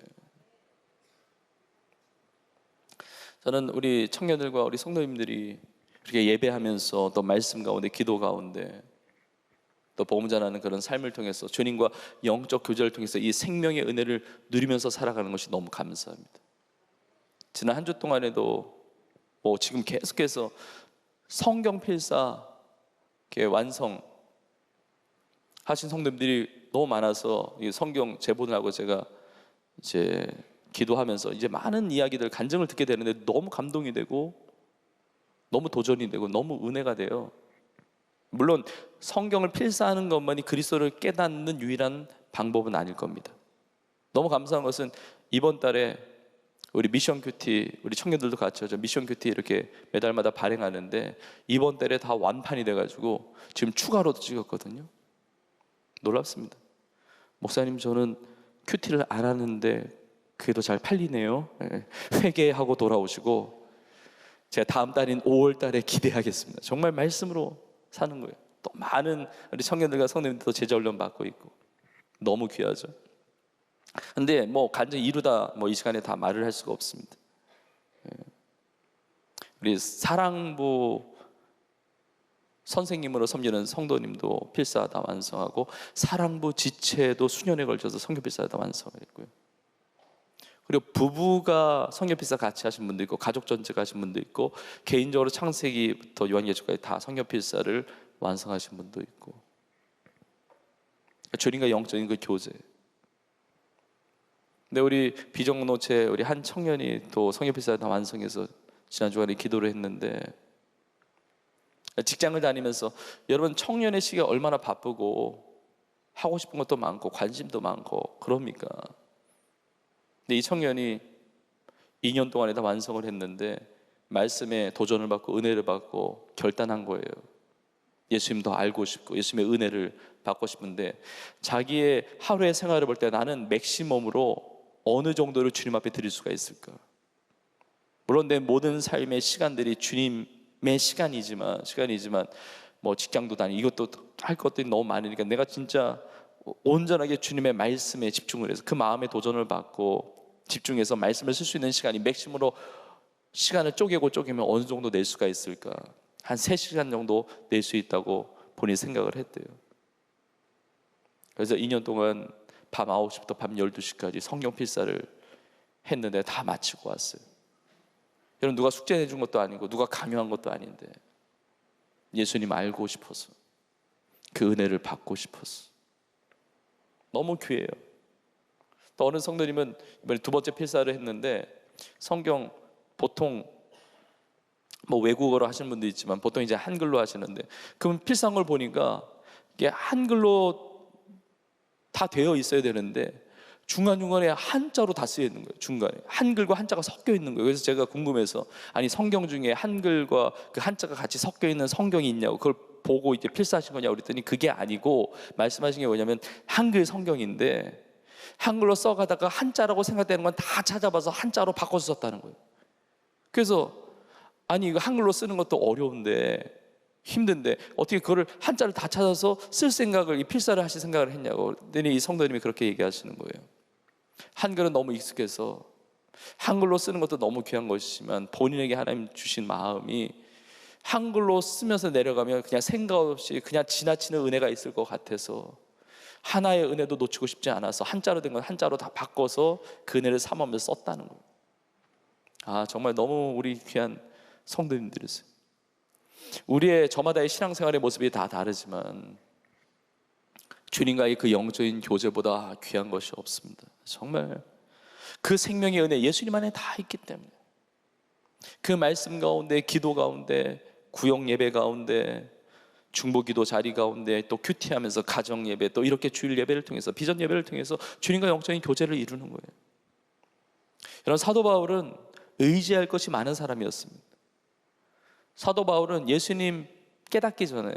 저는 우리 청년들과 우리 성도님들이 그렇게 예배하면서 또 말씀 가운데, 기도 가운데, 또 복음 전하는 그런 삶을 통해서 주님과 영적 교제를 통해서 이 생명의 은혜를 누리면서 살아가는 것이 너무 감사합니다. 지난 한 주 동안에도 지금 계속해서 성경 필사 완성 하신 성도님들이 너무 많아서 이 성경 제본을 하고 제가 이제 기도하면서 이제 많은 이야기들, 간증을 듣게 되는데 너무 감동이 되고, 너무 도전이 되고, 너무 은혜가 돼요. 물론 성경을 필사하는 것만이 그리스도를 깨닫는 유일한 방법은 아닐 겁니다. 너무 감사한 것은 이번 달에 우리 미션 큐티, 우리 청년들도 같이 하죠. 미션 큐티 이렇게 매달마다 발행하는데 이번 달에 다 완판이 돼가지고 지금 추가로도 찍었거든요. 놀랍습니다. 목사님, 저는 큐티를 안 하는데 그게 더 잘 팔리네요. 회개하고 돌아오시고, 제가 다음 달인 5월 달에 기대하겠습니다. 정말 말씀으로 사는 거예요. 또 많은 우리 청년들과 성도님들도 제자훈련 받고 있고 너무 귀하죠. 근데 간절히 이루다 이 시간에 다 말을 할 수가 없습니다. 우리 사랑부 선생님으로 섬기는 성도님도 필사 다 완성하고, 사랑부 지체도 수년에 걸쳐서 성경 필사 다 완성했고요. 그리고 부부가 성경 필사 같이 하신 분도 있고, 가족 전체가 하신 분도 있고, 개인적으로 창세기부터 요한계시까지 다 성경 필사를 완성하신 분도 있고, 주님과 영적인 그 교제. 근데 우리 비정노체 우리 한 청년이 또 성경 필사 다 완성해서 지난 주간에 기도를 했는데, 직장을 다니면서, 여러분 청년의 시기가 얼마나 바쁘고 하고 싶은 것도 많고 관심도 많고 그럽니까? 근데 이 청년이 2년 동안에 다 완성을 했는데 말씀에 도전을 받고 은혜를 받고 결단한 거예요. 예수님 더 알고 싶고 예수님의 은혜를 받고 싶은데, 자기의 하루의 생활을 볼 때 나는 맥시멈으로 어느 정도를 주님 앞에 드릴 수가 있을까? 물론 내 모든 삶의 시간들이 주님의 시간이지만 직장도 다니고 이것도 할 것들이 너무 많으니까 내가 진짜 온전하게 주님의 말씀에 집중을 해서 그 마음에 도전을 받고 집중해서 말씀을 쓸 수 있는 시간이 맥심으로 시간을 쪼개면 어느 정도 낼 수가 있을까? 한 3시간 정도 낼 수 있다고 본인이 생각을 했대요. 그래서 2년 동안 밤 9시부터 밤 12시까지 성경 필사를 했는데 다 마치고 왔어요. 여러분, 누가 숙제 내준 것도 아니고 누가 강요한 것도 아닌데 예수님 알고 싶어서 그 은혜를 받고 싶었어. 너무 귀해요. 또 어느 성도님은 이번에 두 번째 필사를 했는데 성경 보통 뭐 외국어로 하시는 분도 있지만 보통 이제 한글로 하시는데 그럼 필사한 걸 보니까 이게 한글로 다 되어 있어야 되는데 중간중간에 한자로 다 쓰여 있는 거예요. 중간에 한글과 한자가 섞여 있는 거예요. 그래서 제가 궁금해서 아니 성경 중에 한글과 그 한자가 같이 섞여 있는 성경이 있냐고 그걸 보고 이제 필사하신 거냐고 그랬더니 그게 아니고 말씀하신 게 뭐냐면 한글 성경인데 한글로 써가다가 한자라고 생각되는 건 다 찾아봐서 한자로 바꿔서 썼다는 거예요. 그래서 아니 이거 한글로 쓰는 것도 어려운데 힘든데 어떻게 그거를 한자를 다 찾아서 쓸 생각을 이 필사를 하실 생각을 했냐고 그랬더니 이 성도님이 그렇게 얘기하시는 거예요. 한글은 너무 익숙해서 한글로 쓰는 것도 너무 귀한 것이지만 본인에게 하나님 주신 마음이 한글로 쓰면서 내려가면 그냥 생각 없이 그냥 지나치는 은혜가 있을 것 같아서 하나의 은혜도 놓치고 싶지 않아서 한자로 된 건 한자로 다 바꿔서 그 은혜를 삼으면서 썼다는 거예요. 아 정말 너무 우리 귀한 성도님들이세요. 우리의 저마다의 신앙생활의 모습이 다 다르지만 주님과의 그 영적인 교제보다 귀한 것이 없습니다. 정말 그 생명의 은혜 예수님 안에 다 있기 때문에 그 말씀 가운데 기도 가운데 구역 예배 가운데 중보기도 자리 가운데 또 큐티하면서 가정 예배 또 이렇게 주일 예배를 통해서 비전 예배를 통해서 주님과 영적인 교제를 이루는 거예요. 여러분 사도 바울은 의지할 것이 많은 사람이었습니다. 사도 바울은 예수님 깨닫기 전에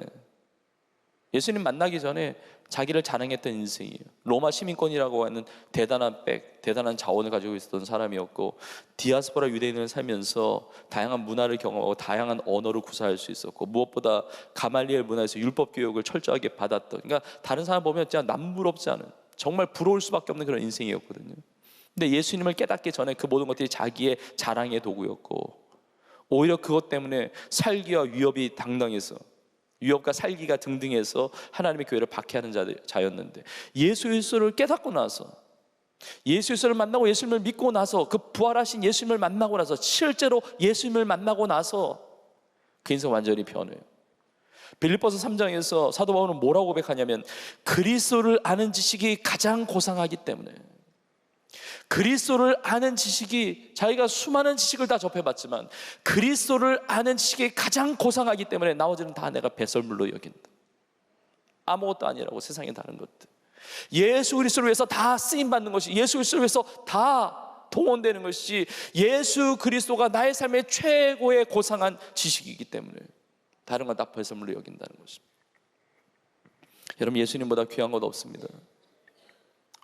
예수님 만나기 전에 자기를 자랑했던 인생이에요. 로마 시민권이라고 하는 대단한 자원을 가지고 있었던 사람이었고 디아스포라 유대인을 살면서 다양한 문화를 경험하고 다양한 언어를 구사할 수 있었고 무엇보다 가말리엘 문화에서 율법 교육을 철저하게 받았던 그러니까 다른 사람 보면 진짜 남부럽지 않은 정말 부러울 수밖에 없는 그런 인생이었거든요. 근데 예수님을 깨닫기 전에 그 모든 것들이 자기의 자랑의 도구였고 오히려 그것 때문에 살기와 위협이 당당해서 위협과 살기가 등등해서 하나님의 교회를 박해하는 자였는데 예수 그리스도를 깨닫고 나서 예수 그리스도를 만나고 예수님을 믿고 나서 그 부활하신 예수님을 만나고 나서 실제로 예수님을 만나고 나서 그 인생 완전히 변해요. 빌립보서 3장에서 사도 바울은 뭐라고 고백하냐면 그리스도를 아는 지식이 가장 고상하기 때문에 그리스도를 아는 지식이 자기가 수많은 지식을 다 접해봤지만 그리스도를 아는 지식이 가장 고상하기 때문에 나머지는 다 내가 배설물로 여긴다. 아무것도 아니라고 세상에 다른 것들 예수 그리스도를 위해서 다 쓰임받는 것이 예수 그리스도를 위해서 다 동원되는 것이 예수 그리스도가 나의 삶의 최고의 고상한 지식이기 때문에 다른 건 다 배설물로 여긴다는 것입니다. 여러분 예수님보다 귀한 것 없습니다.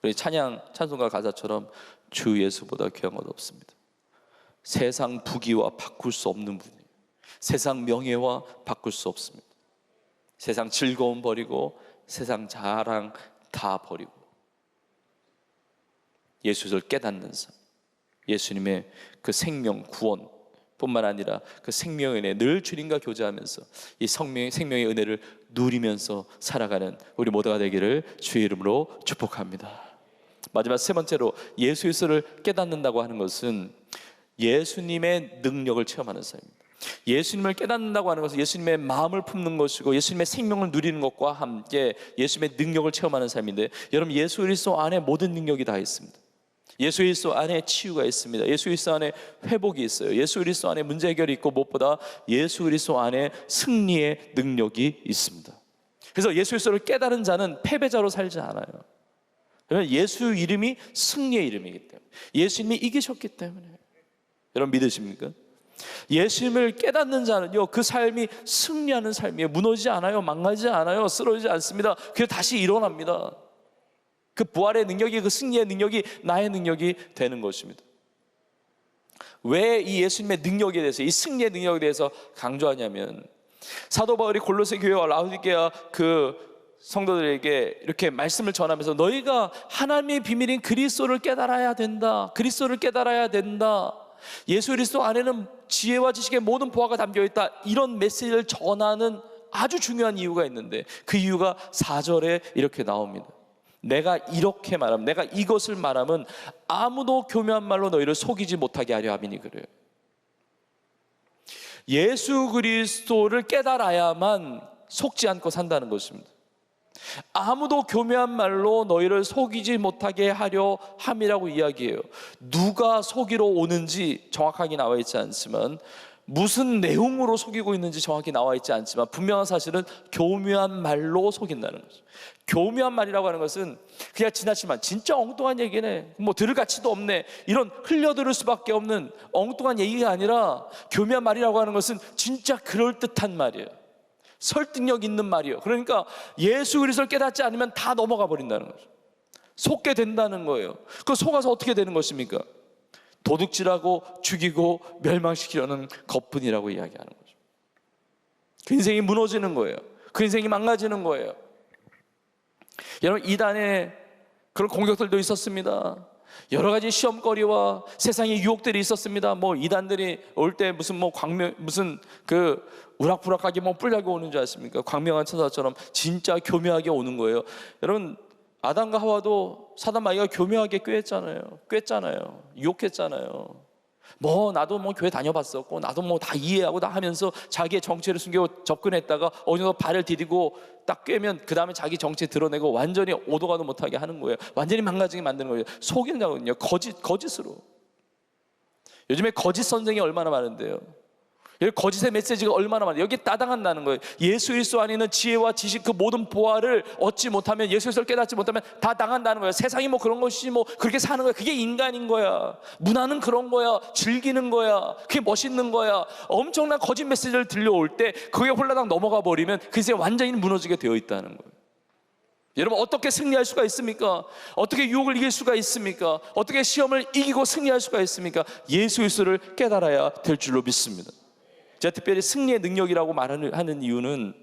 우리 찬송가 가사처럼 주 예수보다 귀한 것 없습니다. 세상 부귀와 바꿀 수 없는 분이에요. 세상 명예와 바꿀 수 없습니다. 세상 즐거움 버리고 세상 자랑 다 버리고 예수를 깨닫는 삶 예수님의 그 생명 구원 뿐만 아니라 그 생명의 은혜 늘 주님과 교제하면서 이 생명의 은혜를 누리면서 살아가는 우리 모두가 되기를 주의 이름으로 축복합니다. 마지막 세 번째로 예수 그리스도를 깨닫는다고 하는 것은 예수님의 능력을 체험하는 삶입니다. 예수님을 깨닫는다고 하는 것은 예수님의 마음을 품는 것이고 예수님의 생명을 누리는 것과 함께 예수님의 능력을 체험하는 삶인데 여러분 예수 그리스도 안에 모든 능력이 다 있습니다. 예수 그리스도 안에 치유가 있습니다. 예수 그리스도 안에 회복이 있어요. 예수 그리스도 안에 문제 해결이 있고 무엇보다 예수 그리스도 안에 승리의 능력이 있습니다. 그래서 예수 그리스도를 깨달은 자는 패배자로 살지 않아요. 왜냐하면 예수 이름이 승리의 이름이기 때문에 예수님이 이기셨기 때문에 여러분 믿으십니까? 예수님을 깨닫는 자는요 그 삶이 승리하는 삶이에요. 무너지지 않아요. 망가지지 않아요. 쓰러지지 않습니다. 그래서 다시 일어납니다. 그 부활의 능력이 그 승리의 능력이 나의 능력이 되는 것입니다. 왜 이 예수님의 능력에 대해서 이 승리의 능력에 대해서 강조하냐면 사도 바울이 골로새 교회와 라우디게아 그 성도들에게 이렇게 말씀을 전하면서 너희가 하나님의 비밀인 그리스도를 깨달아야 된다. 그리스도를 깨달아야 된다. 예수 그리스도 안에는 지혜와 지식의 모든 보화가 담겨있다. 이런 메시지를 전하는 아주 중요한 이유가 있는데 그 이유가 4절에 이렇게 나옵니다. 내가 이렇게 말하면 내가 이것을 말하면 아무도 교묘한 말로 너희를 속이지 못하게 하려 함이니 그래요. 예수 그리스도를 깨달아야만 속지 않고 산다는 것입니다. 아무도 교묘한 말로 너희를 속이지 못하게 하려 함이라고 이야기해요. 누가 속이러 오는지 정확하게 나와 있지 않지만, 무슨 내용으로 속이고 있는지 정확히 나와 있지 않지만, 분명한 사실은 교묘한 말로 속인다는 거죠. 교묘한 말이라고 하는 것은 그냥 지나치면 진짜 엉뚱한 얘기네, 뭐 들을 가치도 없네, 이런 흘려들을 수밖에 없는 엉뚱한 얘기가 아니라, 교묘한 말이라고 하는 것은 진짜 그럴듯한 말이에요. 설득력 있는 말이에요. 그러니까 예수 그리스도를 깨닫지 않으면 다 넘어가 버린다는 거죠. 속게 된다는 거예요. 그 속아서 어떻게 되는 것입니까? 도둑질하고 죽이고 멸망시키려는 것뿐이라고 이야기하는 거죠. 그 인생이 무너지는 거예요. 그 인생이 망가지는 거예요. 여러분, 이단에 그런 공격들도 있었습니다. 여러 가지 시험거리와 세상의 유혹들이 있었습니다. 뭐 이단들이 올 때 무슨 그 우락부락하게 뭐 뿔나게 오는 줄 아십니까? 광명한 천사처럼 진짜 교묘하게 오는 거예요. 여러분, 아담과 하와도 사단 마귀가 교묘하게 꿰잖아요. 유혹했잖아요. 뭐 나도 뭐 교회 다녀봤었고 나도 뭐 다 이해하고 다 하면서 자기의 정체를 숨기고 접근했다가 어느 정도 발을 디디고 딱 꿰면 그 다음에 자기 정체 드러내고 완전히 오도 가도 못하게 하는 거예요. 완전히 망가지게 만드는 거예요. 속인다거든요. 거짓으로. 요즘에 거짓 선생이 얼마나 많은데요. 여기 거짓의 메시지가 얼마나 많아요. 여기 따당한다는 거예요. 예수 그리스도 안에 있는 지혜와 지식, 그 모든 보화를 얻지 못하면, 예수 그리스도를 깨닫지 못하면 다 당한다는 거예요. 세상이 뭐 그런 것이 뭐 그렇게 사는 거야. 그게 인간인 거야. 문화는 그런 거야. 즐기는 거야. 그게 멋있는 거야. 엄청난 거짓 메시지를 들려올 때 그게 홀라당 넘어가 버리면 그 인생이 완전히 무너지게 되어 있다는 거예요. 여러분, 어떻게 승리할 수가 있습니까? 어떻게 유혹을 이길 수가 있습니까? 어떻게 시험을 이기고 승리할 수가 있습니까? 예수 그리스도를 깨달아야 될 줄로 믿습니다. 제가 특별히 승리의 능력이라고 말하는 이유는,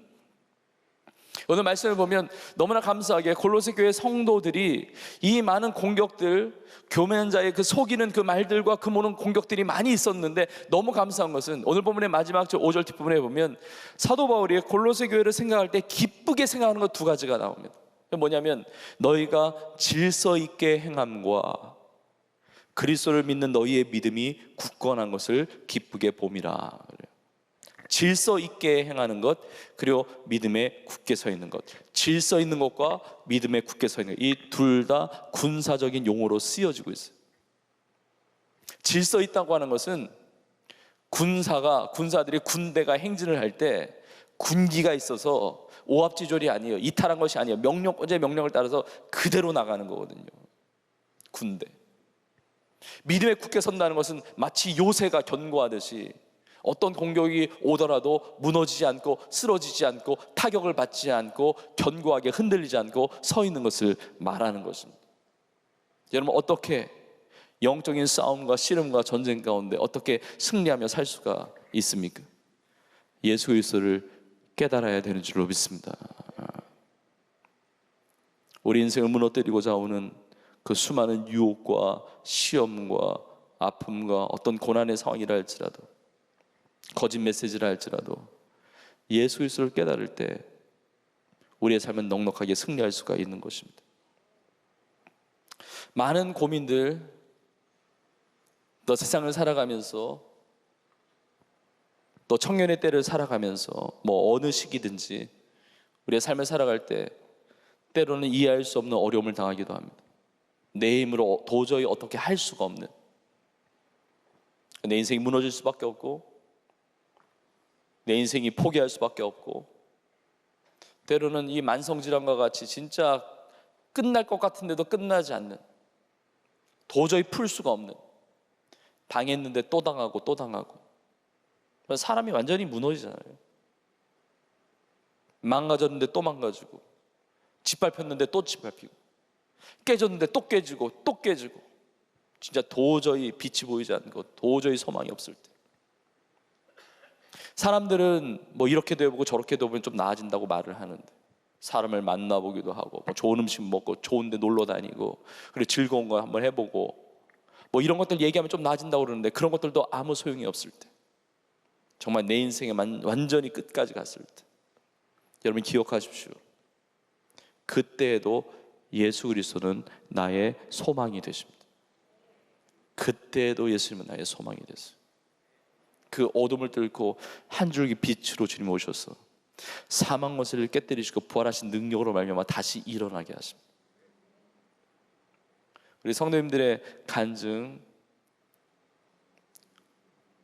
오늘 말씀을 보면 너무나 감사하게 골로새 교회 성도들이 이 많은 공격들, 교묘한 자의 그 속이는 그 말들과 그 모든 공격들이 많이 있었는데, 너무 감사한 것은 오늘 본문의 마지막 5절 뒷부분에 보면 사도 바울이 골로새 교회를 생각할 때 기쁘게 생각하는 것 두 가지가 나옵니다. 뭐냐면, 너희가 질서 있게 행함과 그리스도를 믿는 너희의 믿음이 굳건한 것을 기쁘게 봄이라. 질서 있게 행하는 것, 그리고 믿음에 굳게 서 있는 것. 질서 있는 것과 믿음에 굳게 서 있는 것, 이 둘 다 군사적인 용어로 쓰여지고 있어요. 질서 있다고 하는 것은 군사들이 군대가 행진을 할 때 군기가 있어서 오합지졸이 아니에요. 이탈한 것이 아니에요. 어제 명령을 따라서 그대로 나가는 거거든요. 군대. 믿음에 굳게 선다는 것은 마치 요새가 견고하듯이 어떤 공격이 오더라도 무너지지 않고 쓰러지지 않고 타격을 받지 않고 견고하게 흔들리지 않고 서 있는 것을 말하는 것입니다. 여러분, 어떻게 영적인 싸움과 씨름과 전쟁 가운데 어떻게 승리하며 살 수가 있습니까? 예수 그리스도를 깨달아야 되는 줄로 믿습니다. 우리 인생을 무너뜨리고자 오는 그 수많은 유혹과 시험과 아픔과 어떤 고난의 상황이라 할지라도, 거짓 메시지라 할지라도, 예수 그리스도를 깨달을 때 우리의 삶은 넉넉하게 승리할 수가 있는 것입니다. 많은 고민들, 또 세상을 살아가면서, 또 청년의 때를 살아가면서, 뭐 어느 시기든지 우리의 삶을 살아갈 때 때로는 이해할 수 없는 어려움을 당하기도 합니다. 내 힘으로 도저히 어떻게 할 수가 없는, 내 인생이 무너질 수밖에 없고, 내 인생이 포기할 수밖에 없고, 때로는 이 만성질환과 같이 진짜 끝날 것 같은데도 끝나지 않는, 도저히 풀 수가 없는, 당했는데 또 당하고 또 당하고, 사람이 완전히 무너지잖아요. 망가졌는데 또 망가지고, 짓밟혔는데 또 짓밟히고, 깨졌는데 또 깨지고 또 깨지고, 진짜 도저히 빛이 보이지 않고 도저히 소망이 없을 때, 사람들은 뭐 이렇게 되어보고 저렇게 되어보면 좀 나아진다고 말을 하는데, 사람을 만나보기도 하고, 뭐 좋은 음식 먹고 좋은 데 놀러 다니고, 그리고 즐거운 거 한번 해보고, 뭐 이런 것들 얘기하면 좀 나아진다고 그러는데, 그런 것들도 아무 소용이 없을 때, 정말 내 인생에 완전히 끝까지 갔을 때, 여러분 기억하십시오. 그때에도 예수 그리스도는 나의 소망이 되십니다. 그때에도 예수님은 나의 소망이 됐어요. 그 어둠을 뚫고 한 줄기 빛으로 주님 오셔서 사망 권세를 깨뜨리시고 부활하신 능력으로 말미암아 다시 일어나게 하십니다. 우리 성도님들의 간증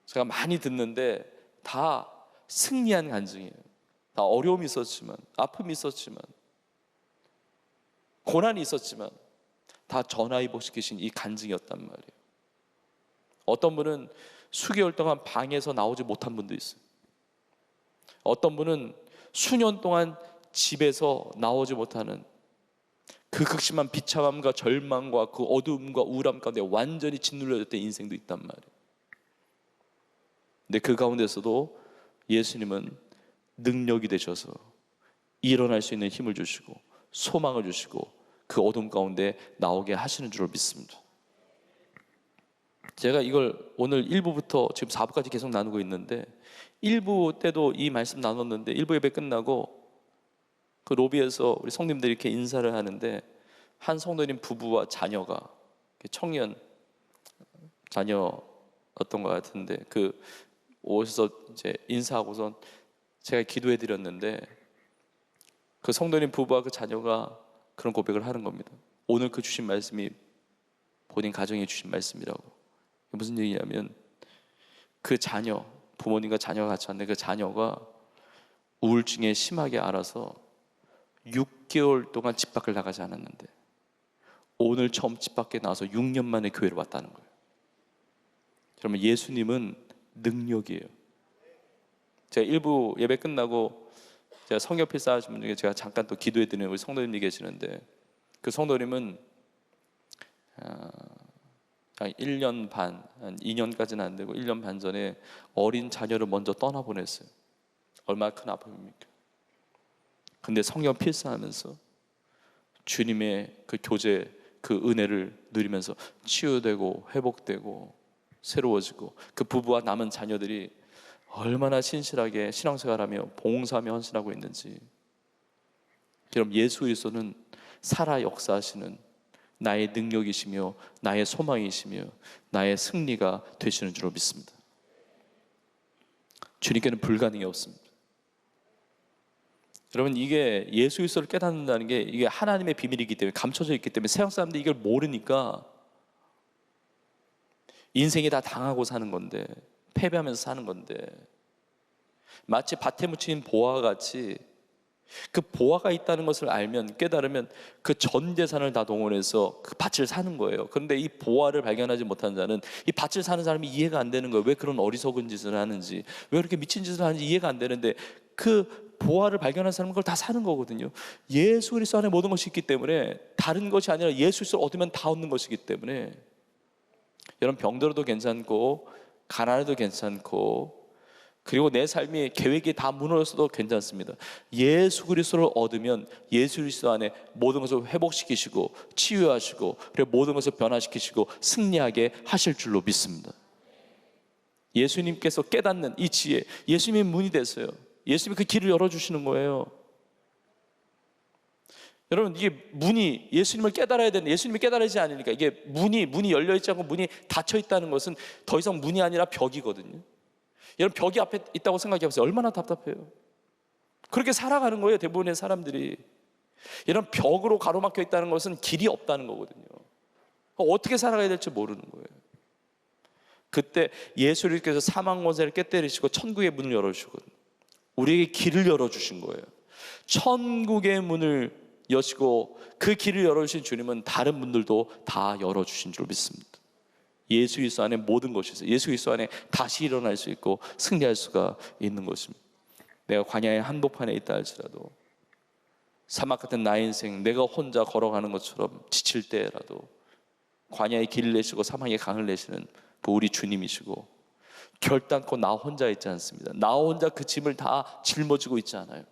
제가 많이 듣는데 다 승리한 간증이에요. 다 어려움이 있었지만, 아픔이 있었지만, 고난이 있었지만 다 전화위복시키신 이 간증이었단 말이에요. 어떤 분은 수개월 동안 방에서 나오지 못한 분도 있어요. 어떤 분은 수년 동안 집에서 나오지 못하는 그 극심한 비참함과 절망과 그 어두움과 우울함 가운데 완전히 짓눌려졌던 인생도 있단 말이에요. 근데 그 가운데서도 예수님은 능력이 되셔서 일어날 수 있는 힘을 주시고 소망을 주시고 그 어둠 가운데 나오게 하시는 줄을 믿습니다. 제가 이걸 오늘 1부부터 지금 4부까지 계속 나누고 있는데 1부 때도 이 말씀 나눴는데 1부 예배 끝나고 그 로비에서 우리 성도님들이 이렇게 인사를 하는데 한 성도님 부부와 자녀가 청년 자녀였던 것 같은데 그 오셔서 이제 인사하고선 제가 기도해 드렸는데 그 성도님 부부와 그 자녀가 그런 고백을 하는 겁니다. 오늘 그 주신 말씀이 본인 가정에 주신 말씀이라고. 무슨 얘기냐면 그 자녀, 부모님과 자녀가 같이 왔는데 그 자녀가 우울증에 심하게 앓아서 6개월 동안 집 밖을 나가지 않았는데 오늘 처음 집 밖에 나와서 6년 만에 교회를 왔다는 거예요. 그러면 예수님은 능력이에요. 제가 일부 예배 끝나고 제가 성경 필사하신 분 중에 제가 잠깐 또 기도해 드리는 우리 성도님이 계시는데 그 성도님은 한 1년 반, 한 2년까지는 안 되고 1년 반 전에 어린 자녀를 먼저 떠나보냈어요. 얼마나 큰 아픔입니까? 근데 성경 필사하면서 주님의 그 교제, 그 은혜를 누리면서 치유되고 회복되고 새로워지고 그 부부와 남은 자녀들이 얼마나 신실하게 신앙생활하며 봉사하며 헌신하고 있는지. 그럼 예수 그리스도는 살아 역사하시는 나의 능력이시며 나의 소망이시며 나의 승리가 되시는 줄로 믿습니다. 주님께는 불가능이 없습니다. 여러분, 이게 예수 그리스도를 깨닫는다는 게 이게 하나님의 비밀이기 때문에 감춰져 있기 때문에 세상 사람들이 이걸 모르니까 인생이 다 당하고 사는 건데, 패배하면서 사는 건데, 마치 밭에 묻힌 보화와 같이 그 보화가 있다는 것을 알면, 깨달으면 그 전 재산을 다 동원해서 그 밭을 사는 거예요. 그런데 이 보화를 발견하지 못한 자는 이 밭을 사는 사람이 이해가 안 되는 거예요. 왜 그런 어리석은 짓을 하는지, 왜 그렇게 미친 짓을 하는지 이해가 안 되는데 그 보화를 발견한 사람은 그걸 다 사는 거거든요. 예수 그리스도 안에 모든 것이 있기 때문에, 다른 것이 아니라 예수 그리스도를 얻으면 다 얻는 것이기 때문에, 여러분 병들어도 괜찮고 가난해도 괜찮고 그리고 내 삶이 계획이 다 무너졌어도 괜찮습니다. 예수 그리스도를 얻으면 예수 그리스도 안에 모든 것을 회복시키시고 치유하시고 그리고 모든 것을 변화시키시고 승리하게 하실 줄로 믿습니다. 예수님께서 깨닫는 이 지혜, 예수님의 문이 됐어요. 예수님이 그 길을 열어주시는 거예요. 여러분, 이게 문이, 예수님을 깨달아야 되는데 예수님이 깨달아지지 않으니까, 이게 문이 열려있지 않고 문이 닫혀있다는 것은 더 이상 문이 아니라 벽이거든요. 여러분, 벽이 앞에 있다고 생각해 보세요. 얼마나 답답해요. 그렇게 살아가는 거예요, 대부분의 사람들이. 이런 벽으로 가로막혀 있다는 것은 길이 없다는 거거든요. 어떻게 살아가야 될지 모르는 거예요. 그때 예수님께서 사망 권세를 깨뜨리시고 천국의 문을 열어주시고 우리에게 길을 열어주신 거예요. 천국의 문을 여시고 그 길을 열어주신 주님은 다른 문들도 다 열어주신 줄 믿습니다. 예수 그리스도 안에 모든 것이 있어요. 예수 그리스도 안에 다시 일어날 수 있고 승리할 수가 있는 것입니다. 내가 광야의 한복판에 있다 할지라도, 사막 같은 나의 인생 내가 혼자 걸어가는 것처럼 지칠 때라도 광야의 길을 내시고 사막의 강을 내시는 우리 주님이시고, 결단코 나 혼자 있지 않습니다. 나 혼자 그 짐을 다 짊어지고 있지 않아요.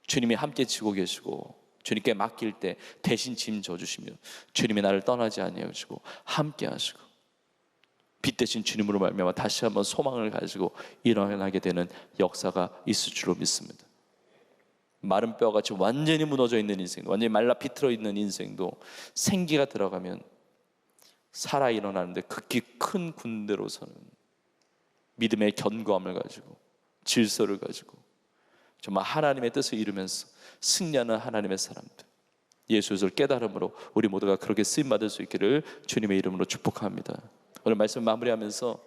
주님이 함께 지고 계시고, 주님께 맡길 때 대신 짐 져주시며 주님이 나를 떠나지 아니하시고 함께 하시고, 빛 대신 주님으로 말미암아 다시 한번 소망을 가지고 일어나게 되는 역사가 있을 줄로 믿습니다. 마른 뼈같이 완전히 무너져 있는 인생, 완전히 말라 비틀어 있는 인생도 생기가 들어가면 살아 일어나는데 극히 큰 군대로서는 믿음의 견고함을 가지고 질서를 가지고 정말 하나님의 뜻을 이루면서 승리하는 하나님의 사람들, 예수를 깨달음으로 우리 모두가 그렇게 쓰임받을 수 있기를 주님의 이름으로 축복합니다. 오늘 말씀 마무리하면서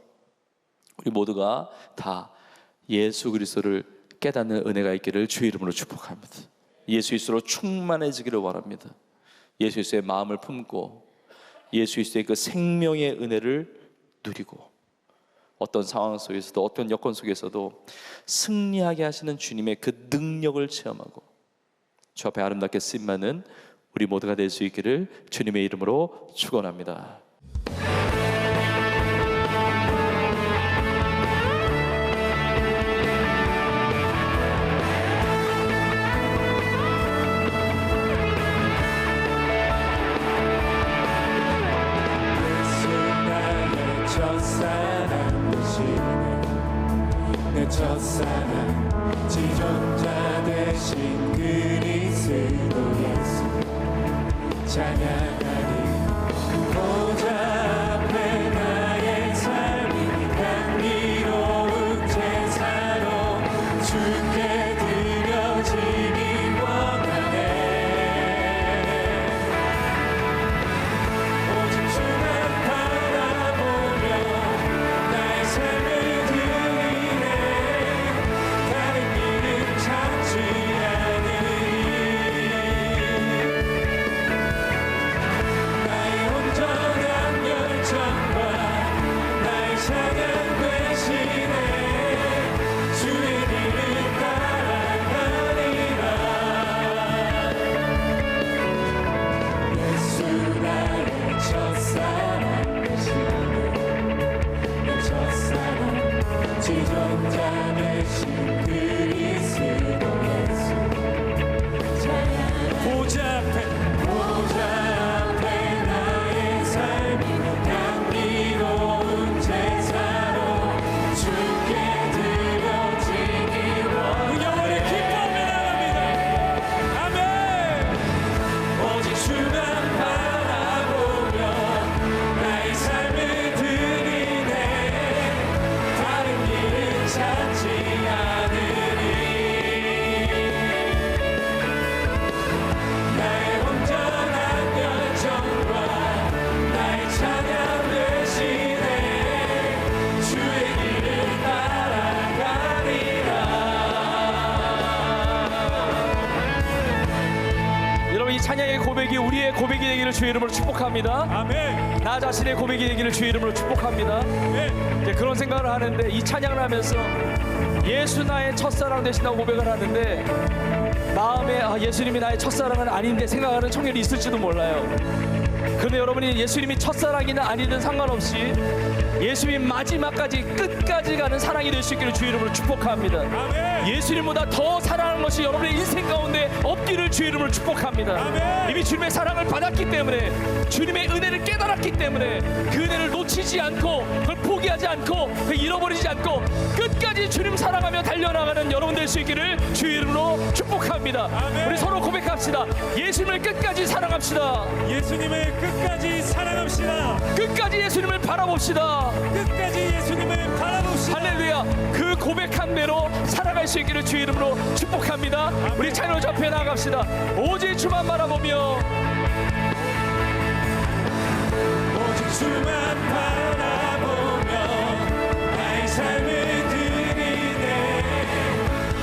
우리 모두가 다 예수 그리스도를 깨닫는 은혜가 있기를 주의 이름으로 축복합니다. 예수 그리스도로 충만해지기를 원합니다. 예수 그리스도의 마음을 품고 예수 그리스도의 그 생명의 은혜를 누리고 어떤 상황 속에서도 어떤 여건 속에서도 승리하게 하시는 주님의 그 능력을 체험하고 주 앞에 아름답게 쓰임받는 우리 모두가 될 수 있기를 주님의 이름으로 축원합니다. 내 첫사랑 지존자 되신 그리스도 예수 찬양하리. 보좌 앞에 나의 삶이 감미로운 제사로 주께 드려지기 원하네. 오직 주만 바라보며 나의 삶을 지존자 되신 그리스도 예수 보좌 앞에 나의 삶이 감미로운 제사로 주께 드려지기 원하네. 영원히 기뻐하며 나갑니다. 아멘. 오직 주만 바라보며 나의 삶을 드리네. 다른 길은 찾지 않으리. 나의 온전한 열정과 나의 찬양 되시네. 주의 길을 따라가리라. 여러분, 이 찬양의 고백이 우리의 고백이 되기를 주의 이름으로 축복합니다. 아멘. 나 자신의 고백이 되기를 주의 이름으로 축복합니다. 이제 그런 생각을 하는데, 이 찬양을 하면서 예수 나의 첫사랑 되신다고 고백을 하는데 마음에 예수님이 나의 첫사랑은 아닌데 생각하는 청년이 있을지도 몰라요. 그런데 여러분이 예수님이 첫사랑이든 아니든 상관없이 예수님 마지막까지 끝까지 가는 사랑이 될 수 있기를 주의 이름으로 축복합니다. 아멘. 예수님보다 더 사랑하는 것이 여러분의 인생 가운데 없기를 주의 이름으로 축복합니다. 아멘. 이미 주님의 사랑을 받았기 때문에, 주님의 은혜를 깨달았기 때문에 그 은혜를 놓치지 않고 그걸 포기하지 않고 그걸 잃어버리지 않고 끝까지 주님 사랑하며 달려나가는 여러분 될 수 있기를 주의 이름으로 축복합니다. 아멘. 우리 서로 고백합시다. 예수님을 끝까지 사랑합시다. 예수님을 끝까지 사랑합시다. 끝까지 예수님을 바라봅시다. 끝까지 예수님을 바라봅시다. 할렐루야. 그 고백한 대로 살아갈 수 있기를 주의 이름으로 축복합니다. 우리 찬양 앞에 나아갑시다. 오직 주만 바라보며 오직 주만 바라보며 나의 삶을 드리네.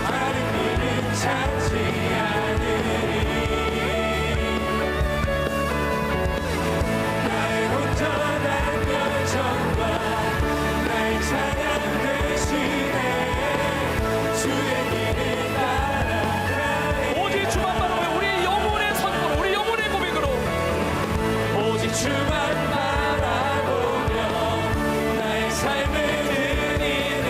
다른 길은 찾지 않으리. 나의 온전한 열정과 나의 찬양 되시네. 주의 길을 따라가리. 오직 주만 바라보며 우리 영혼의 선포로, 우리 영혼의 고백으로 오직 주만 바라보며 나의 삶을 드리네.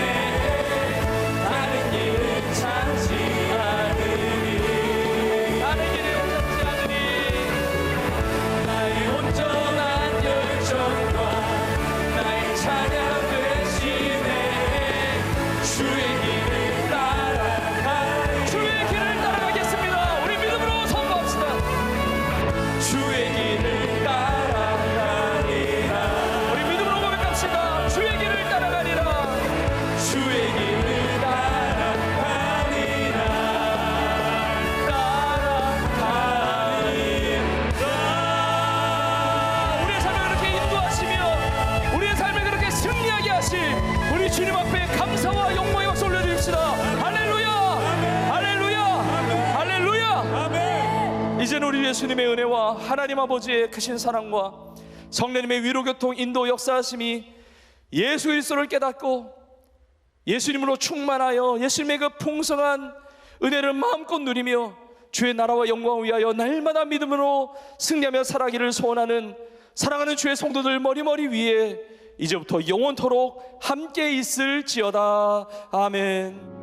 살아계신 우리 예수님의 은혜와 하나님 아버지의 크신 사랑과 성령님의 위로교통 인도 역사하심이 예수 그리스도를 깨닫고 예수님으로 충만하여 예수님의 그 풍성한 은혜를 마음껏 누리며 주의 나라와 영광을 위하여 날마다 믿음으로 승리하며 살아가기를 소원하는 사랑하는 주의 성도들 머리머리 위에 이제부터 영원토록 함께 있을지어다. 아멘.